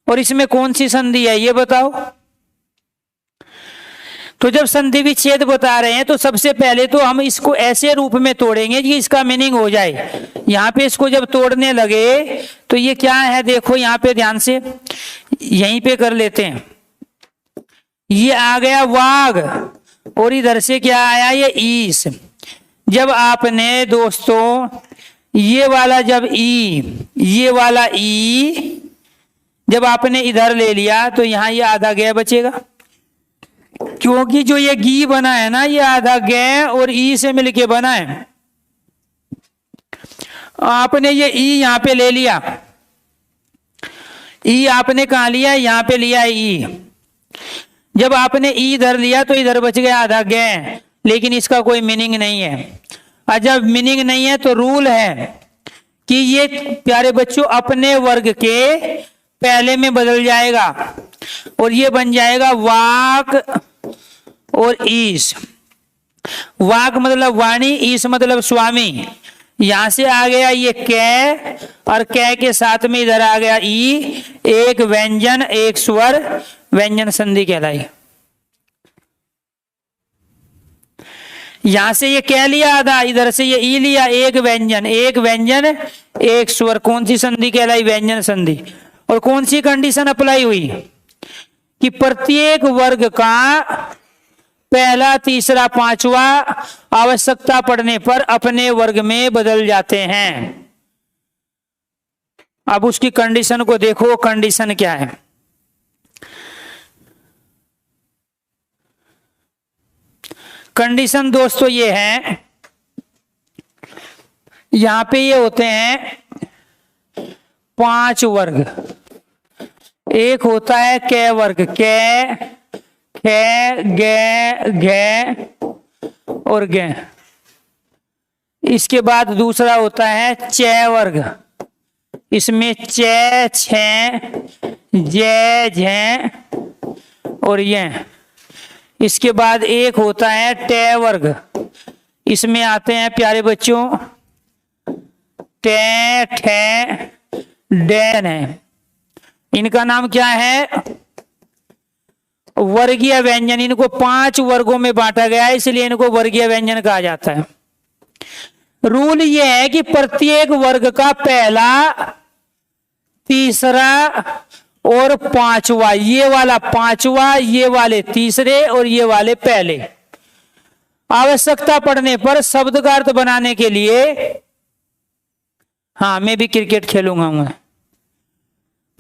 और इसमें कौन सी संधि है ये बताओ। तो जब संधि विच्छेद बता रहे हैं तो सबसे पहले तो हम इसको ऐसे रूप में तोड़ेंगे कि इसका मीनिंग हो जाए। यहाँ पे इसको जब तोड़ने लगे तो ये क्या है? देखो यहाँ पे ध्यान से, यहीं पे कर लेते हैं। ये आ गया वाग और इधर से क्या आया? ये ईस। जब आपने दोस्तों ये वाला जब ये वाला ई जब आपने इधर ले लिया तो यहाँ ये आधा गै बचेगा, क्योंकि जो ये गी बना है ना, ये आधा गै और ई से मिलके बना है। आपने ये ई यहां पे ले लिया, ई आपने कहां लिया? यहां पे लिया ई। जब आपने ई इधर लिया तो इधर बच गया आधा गै, लेकिन इसका कोई मीनिंग नहीं है। और जब मीनिंग नहीं है तो रूल है कि ये प्यारे बच्चों अपने वर्ग के पहले में बदल जाएगा और ये बन जाएगा वाक और ईश। वाक मतलब वाणी, ईश मतलब स्वामी। यहां से आ गया ये कै और कै के साथ में इधर आ गया ई, एक व्यंजन एक स्वर, व्यंजन संधि कहलाई। यहां से ये क्या लिया आधा, इधर से ये ई लिया, एक व्यंजन एक स्वर, कौन सी संधि कहलाई, व्यंजन संधि। और कौन सी कंडीशन अप्लाई हुई कि प्रत्येक वर्ग का पहला, तीसरा, पांचवा आवश्यकता पड़ने पर अपने वर्ग में बदल जाते हैं। अब उसकी कंडीशन को देखो, कंडीशन क्या है। कंडीशन दोस्तों ये है, यहां पे ये होते हैं 5 वर्ग। एक होता है कै वर्ग, कै, खे, गे, घे और गे। इसके बाद दूसरा होता है चै वर्ग, इसमें चै, छे, जै, झे और ये। इसके बाद एक होता है टे वर्ग, इसमें आते हैं प्यारे बच्चों टे, ठे, डैन है। इनका नाम क्या है, वर्गीय व्यंजन। इनको 5 वर्गों में बांटा गया है, इसलिए इनको वर्गीय व्यंजन कहा जाता है। रूल यह है कि प्रत्येक वर्ग का पहला, तीसरा और पांचवा, ये वाला पांचवा, ये वाले तीसरे और ये वाले पहले, आवश्यकता पड़ने पर शब्द का अर्थ बनाने के लिए, हाँ मैं भी क्रिकेट खेलूंगा मैं,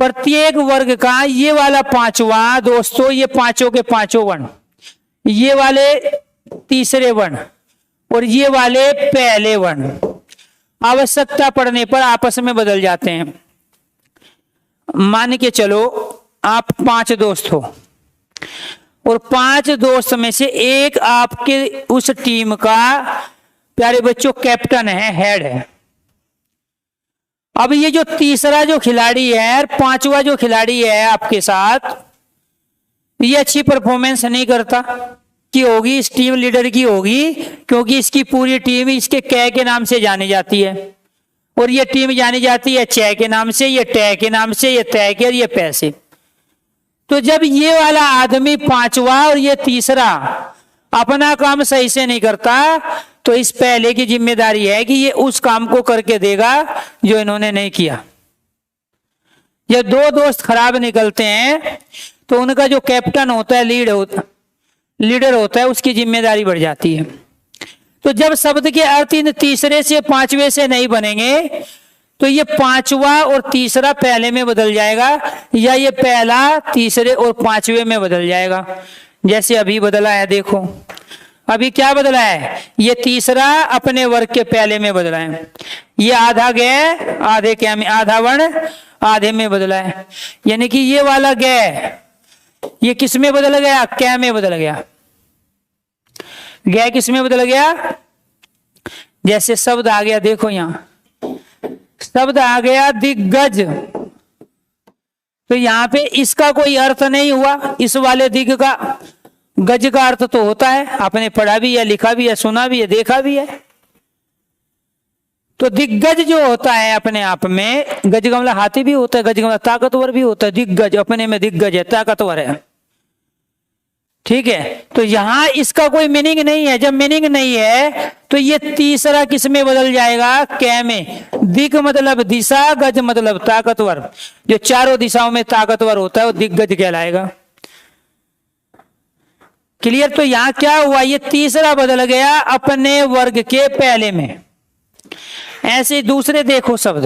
प्रत्येक वर्ग का ये वाला पांचवा दोस्तों, ये पांचों के पांचों वर्ण, ये वाले तीसरे वर्ण और ये वाले पहले वर्ण आवश्यकता पड़ने पर आपस में बदल जाते हैं। मान के चलो आप 5 दोस्त हो और 5 दोस्त में से एक आपके उस टीम का प्यारे बच्चों कैप्टन है, हेड है। अब ये जो तीसरा जो खिलाड़ी है और 5वां जो खिलाड़ी है आपके साथ, ये अच्छी परफॉर्मेंस नहीं करता, की होगी इस टीम लीडर की होगी, क्योंकि इसकी पूरी टीम इसके कै के नाम से जानी जाती है और ये टीम जानी जाती है चै के नाम से, ये टे के नाम से, ये तय के और ये पैसे। तो जब ये वाला आदमी 5वां और ये तीसरा अपना काम सही से नहीं करता, तो इस पहले की जिम्मेदारी है कि ये उस काम को करके देगा जो इन्होंने नहीं किया। जब 2 दोस्त खराब निकलते हैं तो उनका जो कैप्टन होता है, लीडर होता है, उसकी जिम्मेदारी बढ़ जाती है। तो जब शब्द के अर्थ इन तीसरे से 5वें से नहीं बनेंगे, तो ये 5वां और तीसरा पहले में बदल जाएगा, या ये पहला तीसरे और 5वें में बदल जाएगा। जैसे अभी बदला है, देखो अभी क्या बदला है, ये तीसरा अपने वर्ग के पहले में बदला है, ये आधा गे आधे क्या में, आधा वर्ण आधे में बदला है। यानी कि ये वाला गे ये किस में बदल गया, कै में बदल गया। गे किस में बदल गया, जैसे शब्द आ गया, देखो यहां शब्द आ गया दिग्गज, तो यहां पे इसका कोई अर्थ नहीं हुआ। इस वाले दिग का, गज का अर्थ तो होता है, आपने पढ़ा भी है, लिखा भी है, सुना भी है, देखा भी है। तो दिग्गज जो होता है अपने आप में, गज का मतलब हाथी भी होता है, गज का मतलब ताकतवर भी होता है। दिग्गज अपने में दिग्गज है, ताकतवर है, ठीक है। तो यहां इसका कोई मीनिंग नहीं है। जब मीनिंग नहीं है तो ये तीसरा किस में बदल जाएगा, कै में। दिग मतलब दिशा, गज मतलब ताकतवर, जो चारों दिशाओं में ताकतवर होता है वो दिग्गज कहलाएगा। क्लियर। तो यहां क्या हुआ, ये तीसरा बदल गया अपने वर्ग के पहले में। ऐसे दूसरे देखो शब्द,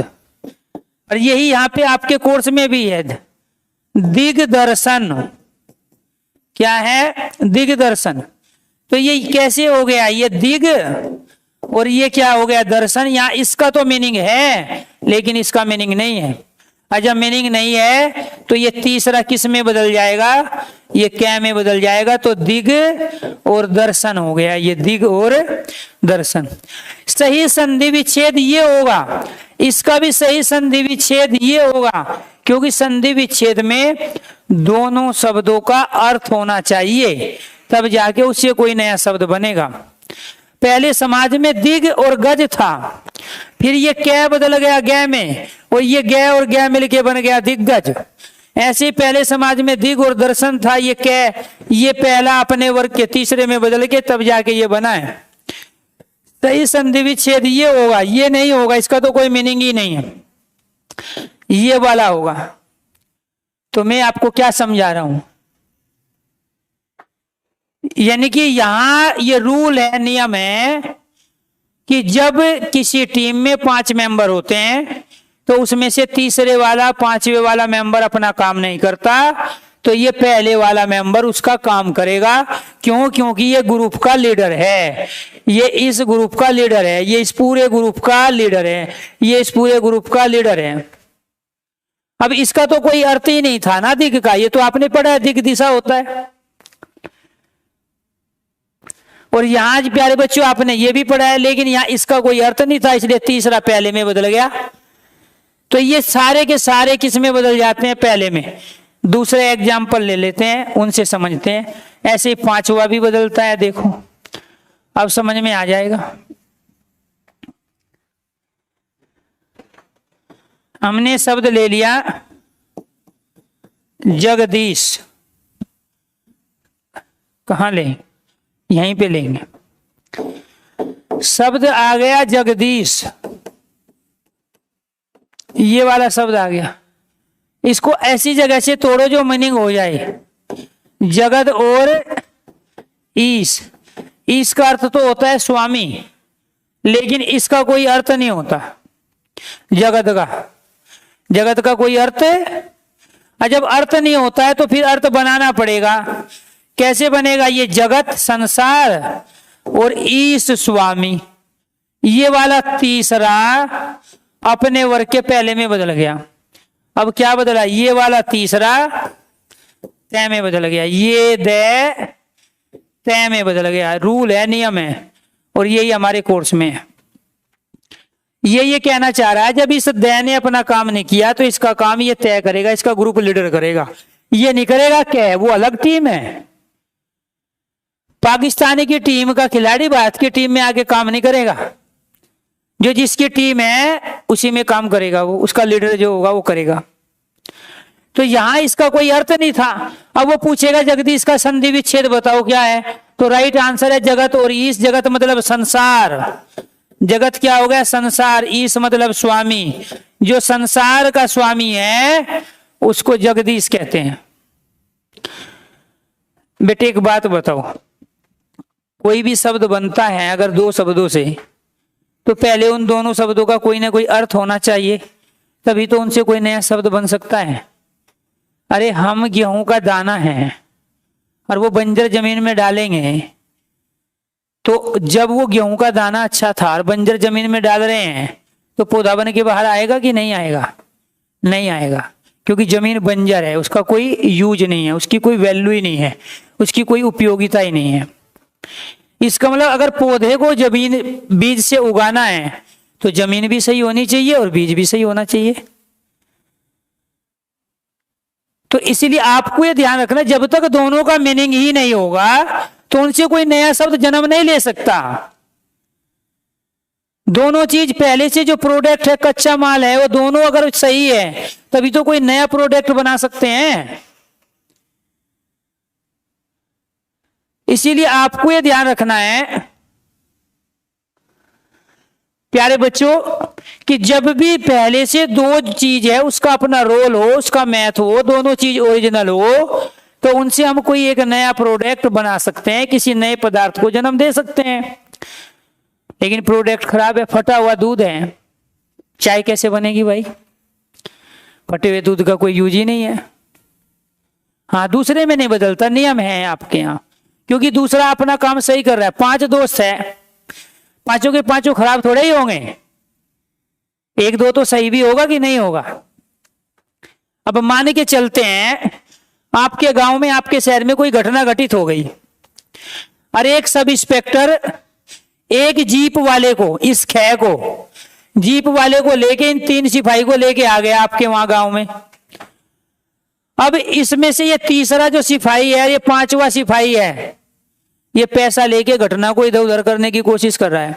और यही यहां पे आपके कोर्स में भी है, दिग्दर्शन। क्या है, दिग्दर्शन। तो ये कैसे हो गया, ये दिग और ये क्या हो गया, दर्शन। यहां इसका तो मीनिंग है लेकिन इसका मीनिंग नहीं है। और जब मीनिंग नहीं है तो ये तीसरा किस में बदल जाएगा, ये कै में बदल जाएगा। तो दिग और दर्शन हो गया, ये दिग और दर्शन। सही संधि विच्छेद ये होगा, इसका भी सही संधि विच्छेद ये होगा, क्योंकि संधि विच्छेद में दोनों शब्दों का अर्थ होना चाहिए, तब जाके उससे कोई नया शब्द बनेगा। पहले समाज में दिग और गज था, फिर ये कै बदल गया गे में, और ये गे और गे मिलके बन गया दिग्गज। ऐसे पहले समाज में दिग और दर्शन था, ये कै, ये पहला अपने वर्ग के तीसरे में बदल के तब जाके ये बना है। तो इस संधि विच्छेद ये होगा, ये नहीं होगा, इसका तो कोई मीनिंग ही नहीं है, ये वाला होगा। तो मैं आपको क्या समझा रहा हूं, यानी कि यहां ये रूल है, नियम है कि जब किसी टीम में 5 मेंबर होते हैं तो उसमें से तीसरे वाला 5वें वाला मेंबर अपना काम नहीं करता, तो ये पहले वाला मेंबर उसका काम करेगा। क्यों? क्योंकि ये ग्रुप का लीडर है, ये इस ग्रुप का लीडर है, ये इस पूरे ग्रुप का लीडर है, ये इस पूरे ग्रुप का लीडर है। अब इसका तो कोई अर्थ ही नहीं था ना दिग का, ये तो आपने पढ़ा है दिग दिशा होता है। और यहां प्यारे बच्चों आपने ये भी पढ़ा है, लेकिन यहां इसका कोई अर्थ नहीं था, इसलिए तीसरा पहले में बदल गया। तो ये सारे के सारे किस में बदल जाते हैं? पहले में। दूसरे एग्जाम्पल ले लेते हैं, उनसे समझते हैं। ऐसे ही 5वां भी बदलता है, देखो अब समझ में आ जाएगा। हमने शब्द ले लिया जगदीश, कहां ले? यहीं पे लेंगे। शब्द आ गया जगदीश, ये वाला शब्द आ गया। इसको ऐसी जगह से तोड़ो जो मीनिंग हो जाए। जगत और ईश, ईश का अर्थ तो होता है स्वामी, लेकिन इसका कोई अर्थ नहीं होता जगत का। जगत का कोई अर्थ, जब अर्थ नहीं होता है तो फिर अर्थ बनाना पड़ेगा। कैसे बनेगा? ये जगत संसार और ईश स्वामी, ये वाला तीसरा अपने वर्ग के पहले में बदल गया। अब क्या बदला? ये वाला तीसरा तय में बदल गया, ये दे तय में बदल गया। रूल है, नियम है, और यही हमारे कोर्स में है। ये कहना चाह रहा है जब इस दय ने अपना काम नहीं किया तो इसका काम ये तय करेगा, इसका ग्रुप लीडर करेगा। ये नहीं करेगा, क्या है? वो अलग टीम है। पाकिस्तानी की टीम का खिलाड़ी भारत की टीम में आके काम नहीं करेगा, जो जिसकी टीम है उसी में काम करेगा, वो उसका लीडर जो होगा वो करेगा। तो यहां इसका कोई अर्थ नहीं था। अब वो पूछेगा जगदीश का संधि विच्छेद बताओ क्या है, तो राइट आंसर है जगत और ईश। जगत मतलब संसार, जगत क्या हो गया? संसार। ईश मतलब स्वामी, जो संसार का स्वामी है उसको जगदीश कहते हैं। बेटे एक बात बताओ, कोई भी शब्द बनता है अगर 2 शब्दों से, तो पहले उन दोनों शब्दों का कोई ना कोई अर्थ होना चाहिए, तभी तो उनसे कोई नया शब्द बन सकता है। अरे हम गेहूं का दाना है और वो बंजर जमीन में डालेंगे, तो जब वो गेहूं का दाना अच्छा था और बंजर जमीन में डाल रहे हैं तो पौधा बन के बाहर आएगा कि नहीं आएगा? नहीं आएगा, क्योंकि जमीन बंजर है, उसका कोई यूज नहीं है, उसकी कोई वैल्यू ही नहीं है, उसकी कोई उपयोगिता ही नहीं है। इसका मतलब अगर पौधे को जमीन बीज से उगाना है तो जमीन भी सही होनी चाहिए और बीज भी सही होना चाहिए। तो इसीलिए आपको ये ध्यान रखना, जब तक दोनों का मीनिंग ही नहीं होगा तो उनसे कोई नया शब्द जन्म नहीं ले सकता। दोनों चीज पहले से जो प्रोडक्ट है, कच्चा माल है, वो दोनों अगर सही है तभी तो कोई नया प्रोडक्ट बना सकते हैं। इसीलिए आपको ये ध्यान रखना है प्यारे बच्चों कि जब भी पहले से 2 चीज है, उसका अपना रोल हो, उसका मैथ हो, दोनों चीज ओरिजिनल हो, तो उनसे हम कोई एक नया प्रोडक्ट बना सकते हैं, किसी नए पदार्थ को जन्म दे सकते हैं। लेकिन प्रोडक्ट खराब है, फटा हुआ दूध है, चाय कैसे बनेगी भाई? फटे हुए दूध का कोई यूज ही नहीं है। हाँ, दूसरे में नहीं बदलता, नियम है आपके यहाँ, क्योंकि दूसरा अपना काम सही कर रहा है। 5 दोस्त है, 5 के 5 खराब थोड़े ही होंगे, 1-2 तो सही भी होगा कि नहीं होगा। अब मान के चलते हैं आपके गांव में, आपके शहर में कोई घटना घटित हो गई, और एक सब इंस्पेक्टर एक जीप वाले को, इस खै को, जीप वाले को लेके इन 3 सिपाही को लेके आ गया आपके वहां गांव में। अब इसमें से ये तीसरा जो सिपाही है, ये 5वां सिपाही है, ये पैसा लेके घटना को इधर उधर करने की कोशिश कर रहा है,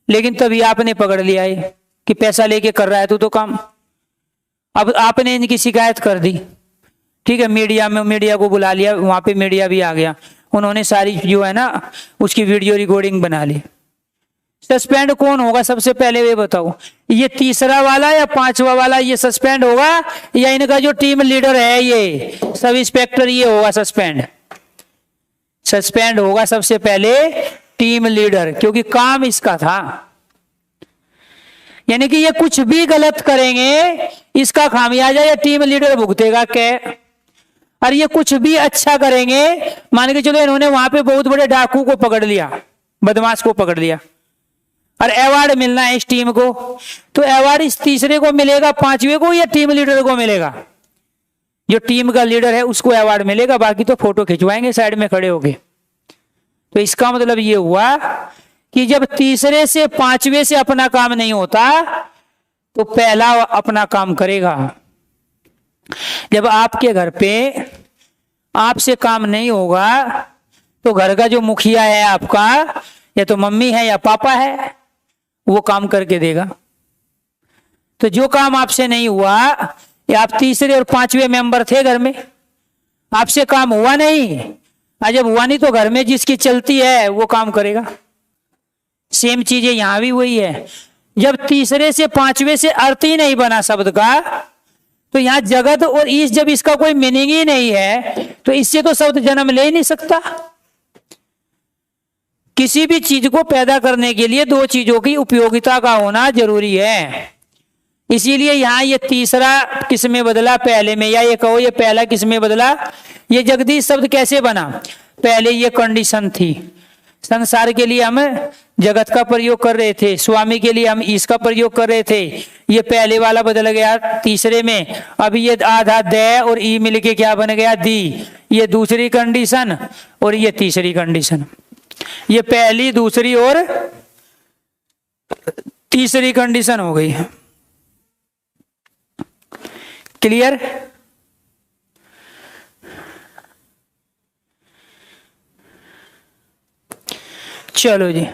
लेकिन तभी आपने पकड़ लिया है कि पैसा लेके कर रहा है तू तो काम। अब आपने इनकी शिकायत कर दी, ठीक है, मीडिया को बुला लिया, वहां पे मीडिया भी आ गया, उन्होंने सारी जो है ना उसकी वीडियो रिकॉर्डिंग बना ली। सस्पेंड कौन होगा सबसे पहले ये बताओ, ये तीसरा वाला या पांचवा वाला ये सस्पेंड होगा, या इनका जो टीम लीडर है ये सब इंस्पेक्टर ये होगा सस्पेंड? सस्पेंड होगा सबसे पहले टीम लीडर, क्योंकि काम इसका था। यानी कि ये कुछ भी गलत करेंगे इसका खामियाजा ये टीम लीडर भुगतेगा क्या? और ये कुछ भी अच्छा करेंगे, मान के चलो इन्होंने वहां पे बहुत बड़े डाकू को पकड़ लिया, बदमाश को पकड़ लिया, और अवार्ड मिलना है इस टीम को, तो अवार्ड इस तीसरे को मिलेगा, पांचवे को, या टीम लीडर को मिलेगा? जो टीम का लीडर है उसको अवार्ड मिलेगा, बाकी तो फोटो खिंचवाएंगे साइड में खड़े होके। तो इसका मतलब ये हुआ कि जब तीसरे से पांचवे से अपना काम नहीं होता तो पहला अपना काम करेगा। जब आपके घर पे आपसे काम नहीं होगा तो घर का जो मुखिया है आपका, या तो मम्मी है या पापा है, वो काम करके देगा। तो जो काम आपसे नहीं हुआ, या आप तीसरे और पांचवे मेंबर थे घर में, आपसे काम हुआ नहीं, जब हुआ नहीं तो घर में जिसकी चलती है वो काम करेगा। सेम चीजें यहां भी वही है। जब तीसरे से पांचवे से अर्थ ही नहीं बना शब्द का, तो यहां जगत और ईश जब इसका कोई मीनिंग ही नहीं है तो इससे तो शब्द जन्म ले ही नहीं सकता। किसी भी चीज को पैदा करने के लिए दो चीजों की उपयोगिता का होना जरूरी है। इसीलिए यहां ये तीसरा किस में बदला, पहले में, या ये कहो ये पहला किस में बदला? ये जगदीश शब्द कैसे बना? पहले ये कंडीशन थी, संसार के लिए हम जगत का प्रयोग कर रहे थे, स्वामी के लिए हम इसका प्रयोग कर रहे थे, ये पहले वाला बदल गया तीसरे में। अब ये आधा दे और ई मिलके क्या बन गया? दी। ये दूसरी कंडीशन और ये तीसरी कंडीशन, ये पहली, दूसरी और तीसरी कंडीशन हो गई। क्लियर? चलो जी,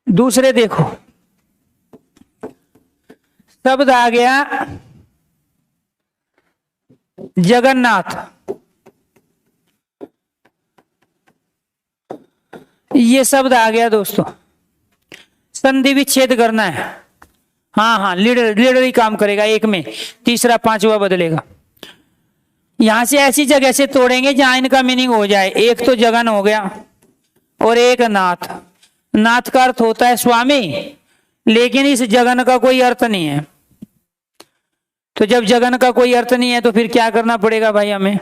दूसरे देखो, शब्द आ गया जगन्नाथ। ये शब्द आ गया दोस्तों, संधि विच्छेद करना है। हाँ, लीडर ही काम करेगा एक में, तीसरा पांचवा बदलेगा। यहां से ऐसी जगह से तोड़ेंगे जहां इनका मीनिंग हो जाए। एक तो जगन हो गया और एक नाथ। नाथ का अर्थ होता है स्वामी, लेकिन इस जगन का कोई अर्थ नहीं है। तो जब जगन का कोई अर्थ नहीं है तो फिर क्या करना पड़ेगा भाई हमें?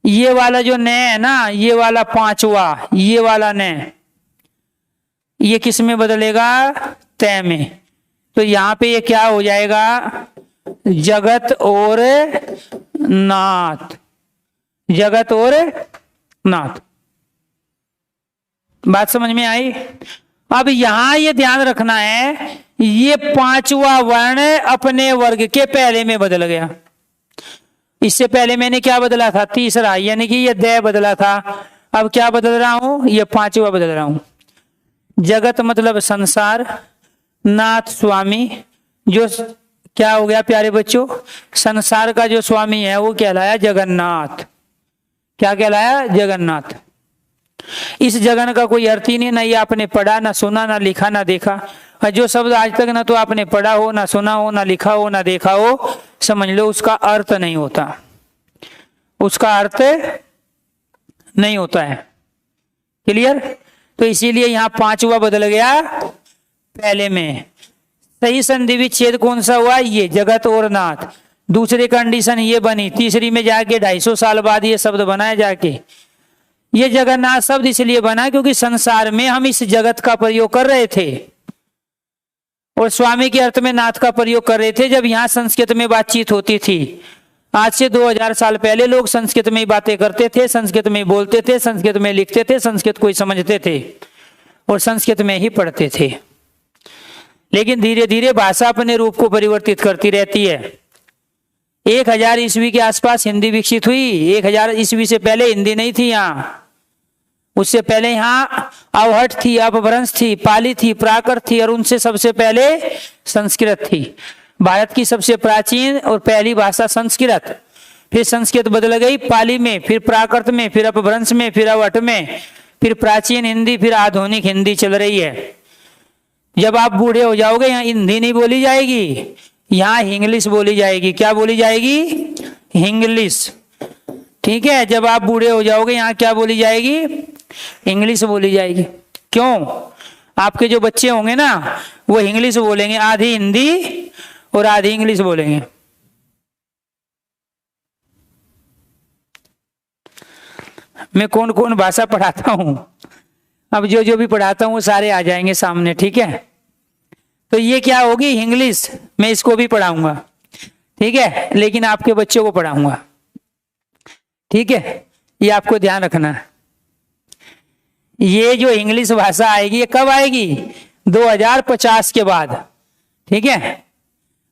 ये वाला जो न है ना, ये वाला पांचवा, ये वाला न, ये किस में बदलेगा? तय में। तो यहां पे ये क्या हो जाएगा? जगत और नाथ, जगत और नाथ। बात समझ में आई? अब यहां ये ध्यान रखना है, ये पांचवा वर्ण अपने वर्ग के पहले में बदल गया। इससे पहले मैंने क्या बदला था? तीसरा, यानी कि ये दे बदला था। अब क्या बदल रहा हूं? ये पांचवा बदल रहा हूं। जगत मतलब संसार, नाथ स्वामी। जो क्या हो गया प्यारे बच्चों? संसार का जो स्वामी है वो कहलाया जगन्नाथ। क्या कहलाया? जगन्नाथ। इस जगन का कोई अर्थ ही नहीं, ना ये आपने पढ़ा, ना सुना, ना लिखा, ना देखा। और जो शब्द आज तक ना तो आपने पढ़ा हो, ना सुना हो, ना लिखा हो, ना देखा हो, समझ लो उसका अर्थ नहीं होता, उसका अर्थ नहीं होता है। क्लियर? तो इसीलिए यहां पांचवा बदल गया पहले में। सही संधि विच्छेद कौन सा हुआ? ये जगत और नाथ। दूसरी कंडीशन ये बनी, तीसरी में जाके 250 साल बाद ये शब्द बनाया जाके। ये जगन्नाथ शब्द इसलिए बना क्योंकि संसार में हम इस जगत का प्रयोग कर रहे थे और स्वामी के अर्थ में नाथ का प्रयोग कर रहे थे। जब यहाँ संस्कृत में बातचीत होती थी, आज से 2000 साल पहले लोग संस्कृत में बातें करते थे, संस्कृत में बोलते थे, संस्कृत में लिखते थे, संस्कृत को ही समझते थे और संस्कृत में ही पढ़ते थे। लेकिन धीरे धीरे भाषा अपने रूप को परिवर्तित करती रहती है। 1000 ईस्वी के आसपास हिंदी विकसित हुई। 1000 ईस्वी से पहले हिंदी नहीं थी यहाँ। उससे पहले यहाँ अवहट थी, अपभ्रंश थी, पाली थी, प्राकृत थी और उनसे सबसे पहले संस्कृत थी। भारत की सबसे प्राचीन और पहली भाषा संस्कृत, फिर संस्कृत बदल गई पाली में, फिर प्राकृत में, फिर अपभ्रंश में, फिर अवहट में, फिर प्राचीन हिंदी, फिर आधुनिक हिंदी चल रही है। जब आप बूढ़े हो जाओगे यहाँ हिंदी नहीं बोली जाएगी, यहाँ इंग्लिश बोली जाएगी। क्या बोली जाएगी? इंग्लिश। ठीक है, जब आप बूढ़े हो जाओगे यहाँ क्या बोली जाएगी? इंग्लिश बोली जाएगी। क्यों? आपके जो बच्चे होंगे ना वो इंग्लिश बोलेंगे, आधी हिंदी और आधी इंग्लिश बोलेंगे। मैं कौन कौन भाषा पढ़ाता हूं, अब जो जो भी पढ़ाता हूं वो सारे आ जाएंगे सामने। ठीक है, तो ये क्या होगी? इंग्लिश। मैं इसको भी पढ़ाऊंगा, ठीक है, लेकिन आपके बच्चों को पढ़ाऊंगा। ठीक है, ये आपको ध्यान रखना है। ये जो इंग्लिश भाषा आएगी ये कब आएगी? 2050 के बाद। ठीक है,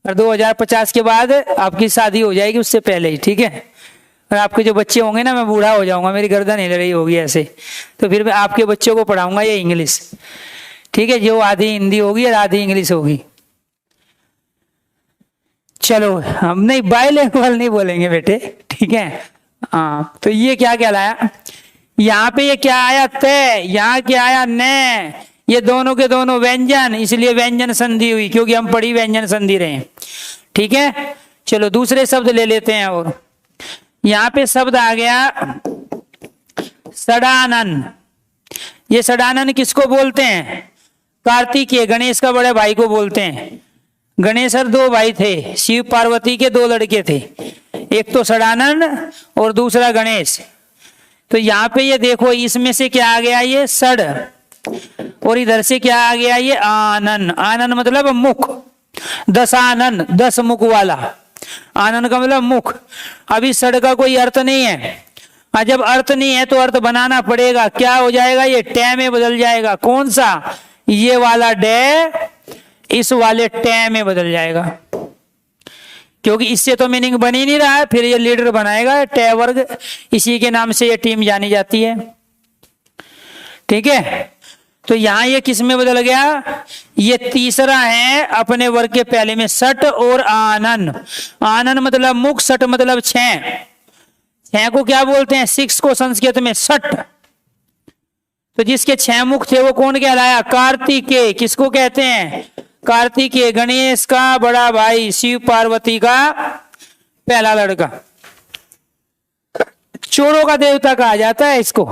और 2050 के बाद आपकी शादी हो जाएगी, उससे पहले ही। ठीक है, और आपके जो बच्चे होंगे ना, मैं बूढ़ा हो जाऊंगा, मेरी गर्दन हिल रही होगी ऐसे, तो फिर मैं आपके बच्चों को पढ़ाऊंगा ये इंग्लिश। ठीक है, जो आधी हिंदी होगी और आधी इंग्लिश होगी। चलो, हम नहीं बाइलिंगुअल नहीं बोलेंगे बेटे। ठीक है, हाँ, तो ये क्या कहलाया? यहाँ पे ये क्या आया? तय। यहाँ क्या आया? न। ये दोनों के दोनों व्यंजन, इसलिए व्यंजन संधि हुई, क्योंकि हम पढ़ी व्यंजन संधि रहे हैं। ठीक है, चलो दूसरे शब्द ले लेते हैं। और यहाँ पे शब्द आ गया षडानन। ये षडानन किसको बोलते हैं? कार्तिकेय, गणेश का बड़े भाई को बोलते हैं। गणेश और 2 भाई थे, शिव पार्वती के 2 लड़के थे, एक तो षडानन और दूसरा गणेश। तो यहाँ पे ये देखो, इसमें से क्या आ गया? ये षड, और इधर से क्या आ गया? ये आनन। आनन मतलब मुख, दशानन, 10 मुख वाला। आनन का मतलब मुख। अभी षड का कोई अर्थ नहीं है, और जब अर्थ नहीं है तो अर्थ बनाना पड़ेगा। क्या हो जाएगा? ये टे में बदल जाएगा। कौन सा? ये वाला डे इस वाले टे में बदल जाएगा, क्योंकि इससे तो मीनिंग बन ही नहीं रहा है। फिर ये लीडर बनाएगा टे वर्ग, इसी के नाम से ये टीम जानी जाती है। ठीक है, तो यहां ये किस में बदल गया? ये तीसरा है अपने वर्ग के पहले में, सट और आनन। आनन मतलब मुख, सट मतलब 6। 6 को क्या बोलते हैं? 6 को संस्कृत में सट। तो जिसके 6 मुख थे वो कौन कहलाया? कार्तिकेय। किसको कहते हैं? कार्तिकेय, गणेश का बड़ा भाई, शिव पार्वती का पहला लड़का। चोरों का देवता कहा जाता है इसको।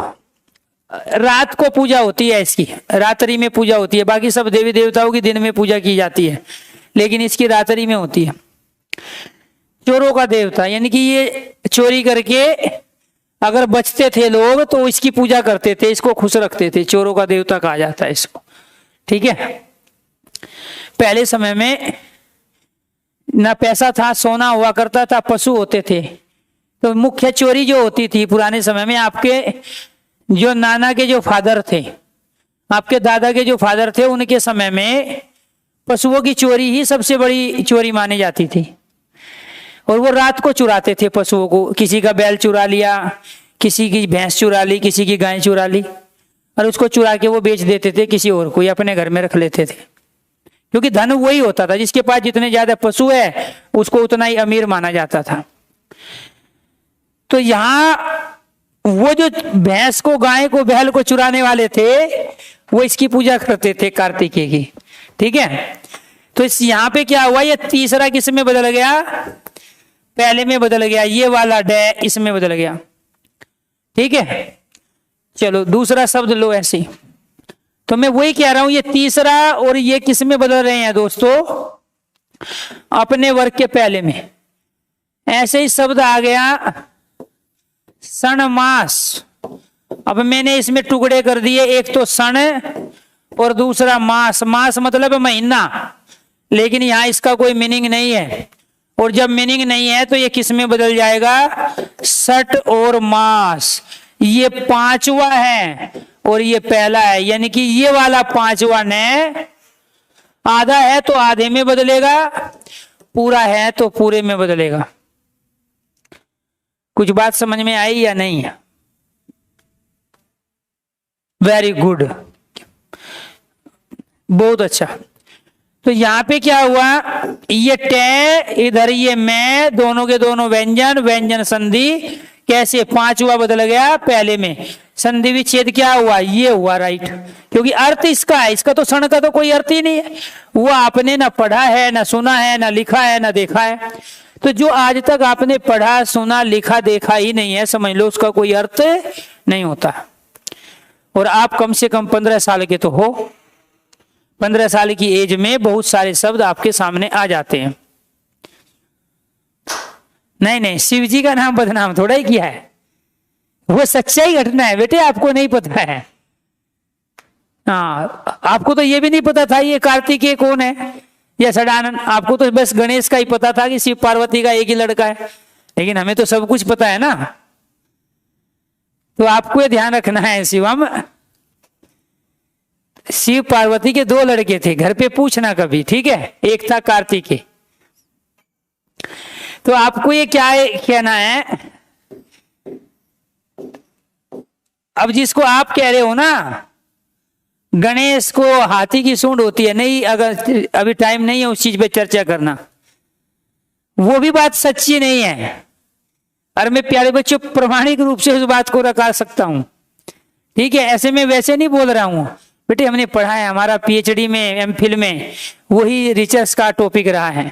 रात को पूजा होती है इसकी, रात्रि में पूजा होती है। बाकी सब देवी देवताओं की दिन में पूजा की जाती है, लेकिन इसकी रात्रि में होती है। चोरों का देवता, यानी कि ये चोरी करके अगर बचते थे लोग तो इसकी पूजा करते थे, इसको खुश रखते थे। चोरों का देवता कहा जाता है इसको। ठीक है, पहले समय में ना पैसा था, सोना हुआ करता था, पशु होते थे। तो मुख्य चोरी जो होती थी पुराने समय में, आपके जो नाना के जो फादर थे, आपके दादा के जो फादर थे, उनके समय में पशुओं की चोरी ही सबसे बड़ी चोरी मानी जाती थी। और वो रात को चुराते थे पशुओं को। किसी का बैल चुरा लिया, किसी की भैंस चुरा ली, किसी की गाय चुरा ली, और उसको चुरा के वो बेच देते थे किसी और को, या अपने घर में रख लेते थे। क्योंकि धन वही होता था, जिसके पास जितने ज्यादा पशु है उसको उतना ही अमीर माना जाता था। तो यहाँ वो जो भैंस को, गाय को, बैल को चुराने वाले थे, वो इसकी पूजा करते थे, कार्तिकेय की। ठीक है, तो इस यहाँ पे क्या हुआ? ये तीसरा किस में बदल गया? पहले में बदल गया। ये वाला डे इसमें बदल गया। ठीक है, चलो दूसरा शब्द लो ऐसे। तो मैं वही कह रहा हूं, ये तीसरा और ये किस में बदल रहे हैं दोस्तों? अपने वर्ग के पहले में। ऐसे ही शब्द आ गया सन मास। अब मैंने इसमें टुकड़े कर दिए, एक तो सन और दूसरा मास। मास मतलब महीना, लेकिन यहां इसका कोई मीनिंग नहीं है। और जब मीनिंग नहीं है तो ये किस में बदल जाएगा? सट और मास। ये 5वां है और ये पहला है, यानी कि ये वाला 5वां ने आधा है तो आधे में बदलेगा, पूरा है तो पूरे में बदलेगा। कुछ बात समझ में आई या नहीं? वेरी गुड, बहुत अच्छा। तो यहाँ पे क्या हुआ, ये टे इधर ये मैं, दोनों के दोनों व्यंजन, व्यंजन संधि कैसे 5 हुआ बदल गया पहले में, संधि विच्छेद क्या हुआ, ये हुआ, राइट। क्योंकि अर्थ इसका है, इसका तो क्षण का तो कोई अर्थ ही नहीं है, वो आपने ना पढ़ा है, ना सुना है, ना लिखा है, ना देखा है। तो जो आज तक आपने पढ़ा सुना लिखा देखा ही नहीं है, समझ लो उसका कोई अर्थ नहीं होता। और आप कम से कम 15 साल के तो हो, 15 साल की एज में बहुत सारे शब्द आपके सामने आ जाते हैं। नहीं नहीं, शिव जी का नाम बदनाम थोड़ा ही किया है, वो सच्चाई घटना है बेटे, आपको नहीं पता है। हाँ, आपको तो ये भी नहीं पता था ये कार्तिकेय कौन है या सडानंद, आपको तो बस गणेश का ही पता था कि शिव पार्वती का एक ही लड़का है, लेकिन हमें तो सब कुछ पता है ना। तो आपको ये ध्यान रखना है, शिवम, शिव पार्वती के 2 लड़के थे, घर पे पूछना कभी, ठीक है, एक था कार्तिकेय। तो आपको ये क्या कहना है, अब जिसको आप कह रहे हो ना गणेश को हाथी की सूंड होती है, नहीं, अगर अभी टाइम नहीं है उस चीज पे चर्चा करना, वो भी बात सच्ची नहीं है। और मैं प्यारे बच्चों प्रमाणिक रूप से उस बात को रखा सकता हूं, ठीक है, ऐसे में वैसे नहीं बोल रहा हूं बेटे, हमने पढ़ा है, हमारा पीएचडी में एमफिल में वही रिसर्च का टॉपिक रहा है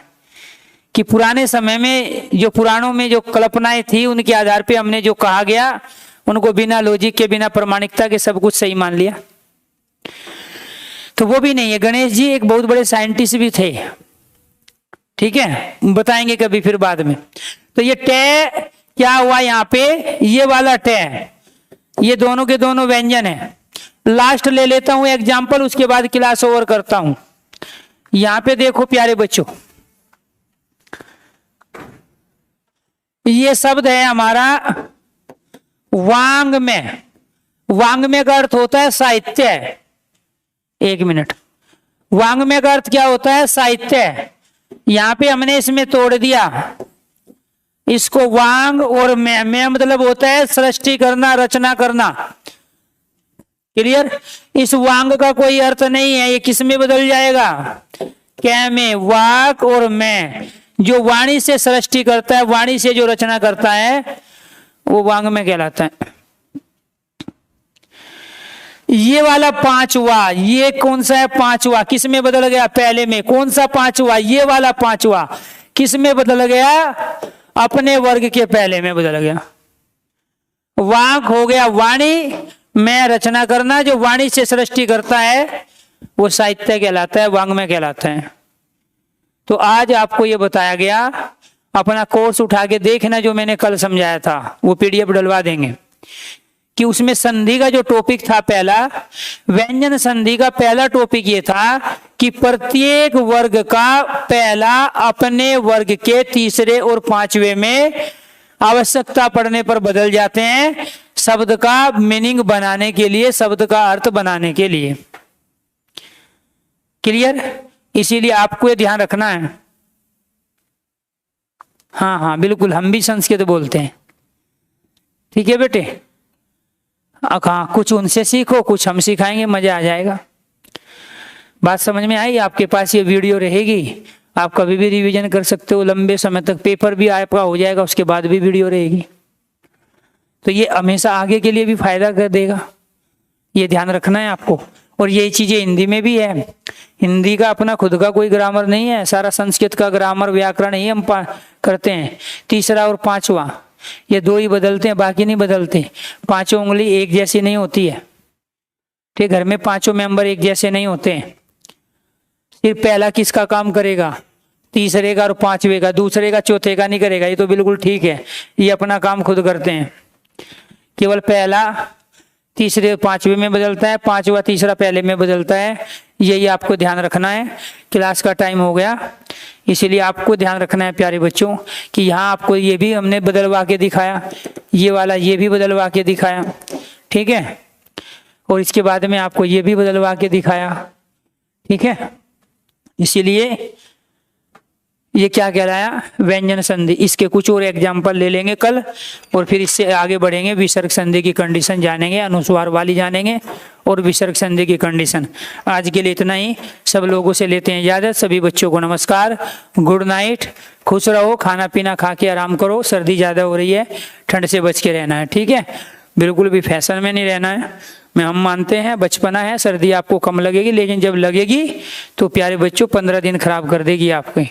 कि पुराने समय में जो पुराणों में जो कल्पनाएं थी उनके आधार पे हमने जो कहा गया उनको बिना लॉजिक के बिना प्रमाणिकता के सब कुछ सही मान लिया। तो वो भी नहीं है। गणेश जी एक बहुत बड़े साइंटिस्ट भी थे, ठीक है, बताएंगे कभी फिर बाद में। तो ये टे क्या हुआ यहाँ पे, ये वाला टे, ये दोनों के दोनों व्यंजन है। लास्ट ले लेता हूं एग्जाम्पल, उसके बाद क्लास ओवर करता हूं। यहां पे देखो प्यारे बच्चों, ये शब्द है हमारा वांग्मय। वांग्मय का अर्थ होता है साहित्य। एक मिनट, वांग्मय का अर्थ क्या होता है, साहित्य। यहां पे हमने इसमें तोड़ दिया इसको, वांग और मैं मतलब होता है सृष्टि करना, रचना करना। क्लियर? इस वांग का कोई अर्थ नहीं है, ये किस में बदल जाएगा, क्या में, वाक और मैं, जो वाणी से सृष्टि करता है, वाणी से जो रचना करता है वो वांग में कहलाता है। ये वाला 5 हुआ, ये कौन सा है 5 हुआ, किस में बदल गया, पहले में। कौन सा 5 हुआ, ये वाला 5 हुआ, किस में बदल गया, अपने वर्ग के पहले में बदल गया। वाक हो गया वाणी, मैं रचना करना, जो वाणी से सृष्टि करता है वो साहित्य कहलाता है, वांग्मय कहलाता है। तो आज आपको ये बताया गया, अपना कोर्स उठा के देखना, जो मैंने कल समझाया था वो पीडीएफ डलवा देंगे, कि उसमें संधि का जो टॉपिक था पहला, व्यंजन संधि का पहला टॉपिक ये था कि प्रत्येक वर्ग का पहला अपने वर्ग के तीसरे और पांचवे में आवश्यकता पड़ने पर बदल जाते हैं, शब्द का मीनिंग बनाने के लिए, शब्द का अर्थ बनाने के लिए। क्लियर? इसीलिए आपको ये ध्यान रखना है। हाँ हाँ बिल्कुल, हम भी संस्कृत बोलते हैं, ठीक है बेटे। हाँ, कुछ उनसे सीखो, कुछ हम सिखाएंगे, मजा आ जाएगा। बात समझ में आई? आपके पास ये वीडियो रहेगी, आप कभी भी रिवीजन कर सकते हो, लंबे समय तक पेपर भी आपका हो जाएगा, उसके बाद भी वीडियो रहेगी। तो ये हमेशा आगे के लिए भी फायदा कर देगा, ये ध्यान रखना है आपको। और यही चीजें हिंदी में भी है। हिंदी का अपना खुद का कोई ग्रामर नहीं है, सारा संस्कृत का ग्रामर व्याकरण ही हम करते हैं। तीसरा और पांचवा ये 2 ही बदलते हैं, बाकी नहीं बदलते। 5 उंगली एक जैसी नहीं होती है, ठीक, घर में 5 मेंबर एक जैसे नहीं होते हैं। सिर्फ पहला किसका काम करेगा, तीसरे का और पांचवे का, दूसरे का चौथे का नहीं करेगा। ये तो बिल्कुल ठीक है, ये अपना काम खुद करते हैं। केवल पहला तीसरे पांचवे में बदलता है, पांचवा तीसरा पहले में बदलता है। यही आपको ध्यान रखना है। क्लास का टाइम हो गया, इसीलिए आपको ध्यान रखना है प्यारे बच्चों कि यहाँ आपको ये भी हमने बदलवा के दिखाया, ये वाला ये भी बदलवा के दिखाया, ठीक है, और इसके बाद में आपको ये भी बदलवा के दिखाया, ठीक है। इसीलिए ये क्या कहलाया, व्यंजन संधि। इसके कुछ और एग्जाम्पल ले लेंगे कल, और फिर इससे आगे बढ़ेंगे, विसर्ग संधि की कंडीशन जानेंगे, अनुस्वार वाली जानेंगे और विसर्ग संधि की कंडीशन। आज के लिए इतना ही, सब लोगों से लेते हैं इजाजत। सभी बच्चों को नमस्कार, गुड नाइट, खुश रहो, खाना पीना खा के आराम करो। सर्दी ज़्यादा हो रही है, ठंड से बच के रहना है, ठीक है। बिल्कुल भी फैशन में नहीं रहना है। हम मानते हैं बचपना है, सर्दी आपको कम लगेगी, लेकिन जब लगेगी तो प्यारे बच्चों 15 दिन खराब कर देगी आपके,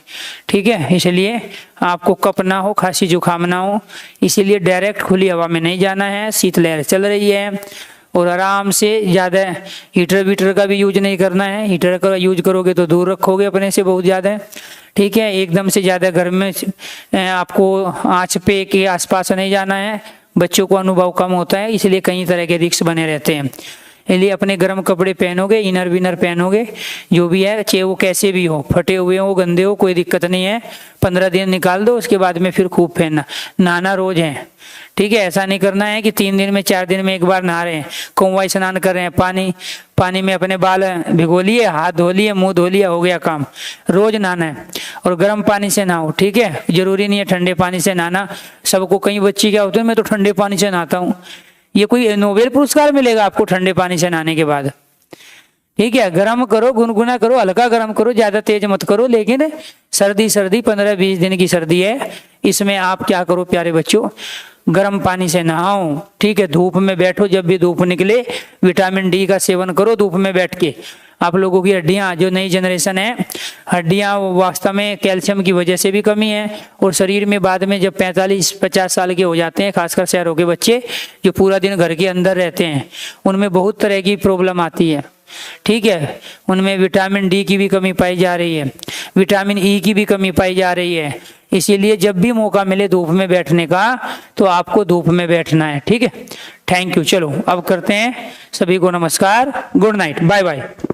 ठीक है। इसलिए आपको कफ ना हो, खांसी जुकाम ना हो, इसीलिए डायरेक्ट खुली हवा में नहीं जाना है। शीतलहर चल रही है, और आराम से, ज़्यादा हीटर वीटर का भी यूज नहीं करना है। हीटर का यूज करोगे तो दूर रखोगे अपने से बहुत ज़्यादा, ठीक है। एकदम से ज़्यादा घर में आपको आँच पे के आसपास नहीं जाना है। बच्चों को अनुभव कम होता है, इसलिए कई तरह के रिस्क बने रहते हैं। इसलिए अपने गर्म कपड़े पहनोगे, इनर विनर पहनोगे, जो भी है, चाहे वो कैसे भी हो, फटे हुए हो, गंदे हो, कोई दिक्कत नहीं है। 15 दिन निकाल दो, उसके बाद में फिर खूब पहनना। नहाना रोज है, ठीक है। ऐसा नहीं करना है कि 3 दिन में 4 दिन में एक बार नहा रहे हैं, कुंवा स्नान कर रहे हैं, पानी में अपने बाल भिगो लिए, हाथ धो लिए, मुंह धो लिया, हो गया काम। रोज नहाना है, और गर्म पानी से नहाओ, ठीक है। जरूरी नहीं है ठंडे पानी से नहाना। सबको, कई बच्चे क्या होते हैं, मैं तो ठंडे पानी से नहाता हूँ। ये कोई नोबेल पुरस्कार मिलेगा आपको ठंडे पानी से नहाने के बाद, ठीक है। गर्म करो, गुनगुना करो, हल्का गर्म करो, ज्यादा तेज मत करो। लेकिन सर्दी 15-20 दिन की सर्दी है, इसमें आप क्या करो प्यारे बच्चों, गर्म पानी से नहाओ, ठीक है। धूप में बैठो, जब भी धूप निकले विटामिन डी का सेवन करो धूप में बैठ के। आप लोगों की हड्डियां, जो नई जनरेशन है, हड्डियां वास्तव में कैल्शियम की वजह से भी कमी है, और शरीर में बाद में जब 45-50 साल के हो जाते हैं, खासकर शहरों के बच्चे जो पूरा दिन घर के अंदर रहते हैं, उनमें बहुत तरह की प्रॉब्लम आती है, ठीक है। उनमें विटामिन डी की भी कमी पाई जा रही है, विटामिन ई की भी कमी पाई जा रही है। इसीलिए जब भी मौका मिले धूप में बैठने का, तो आपको धूप में बैठना है, ठीक है। Thank you. चलो अब करते हैं, सभी को नमस्कार, गुड नाइट, बाय बाय।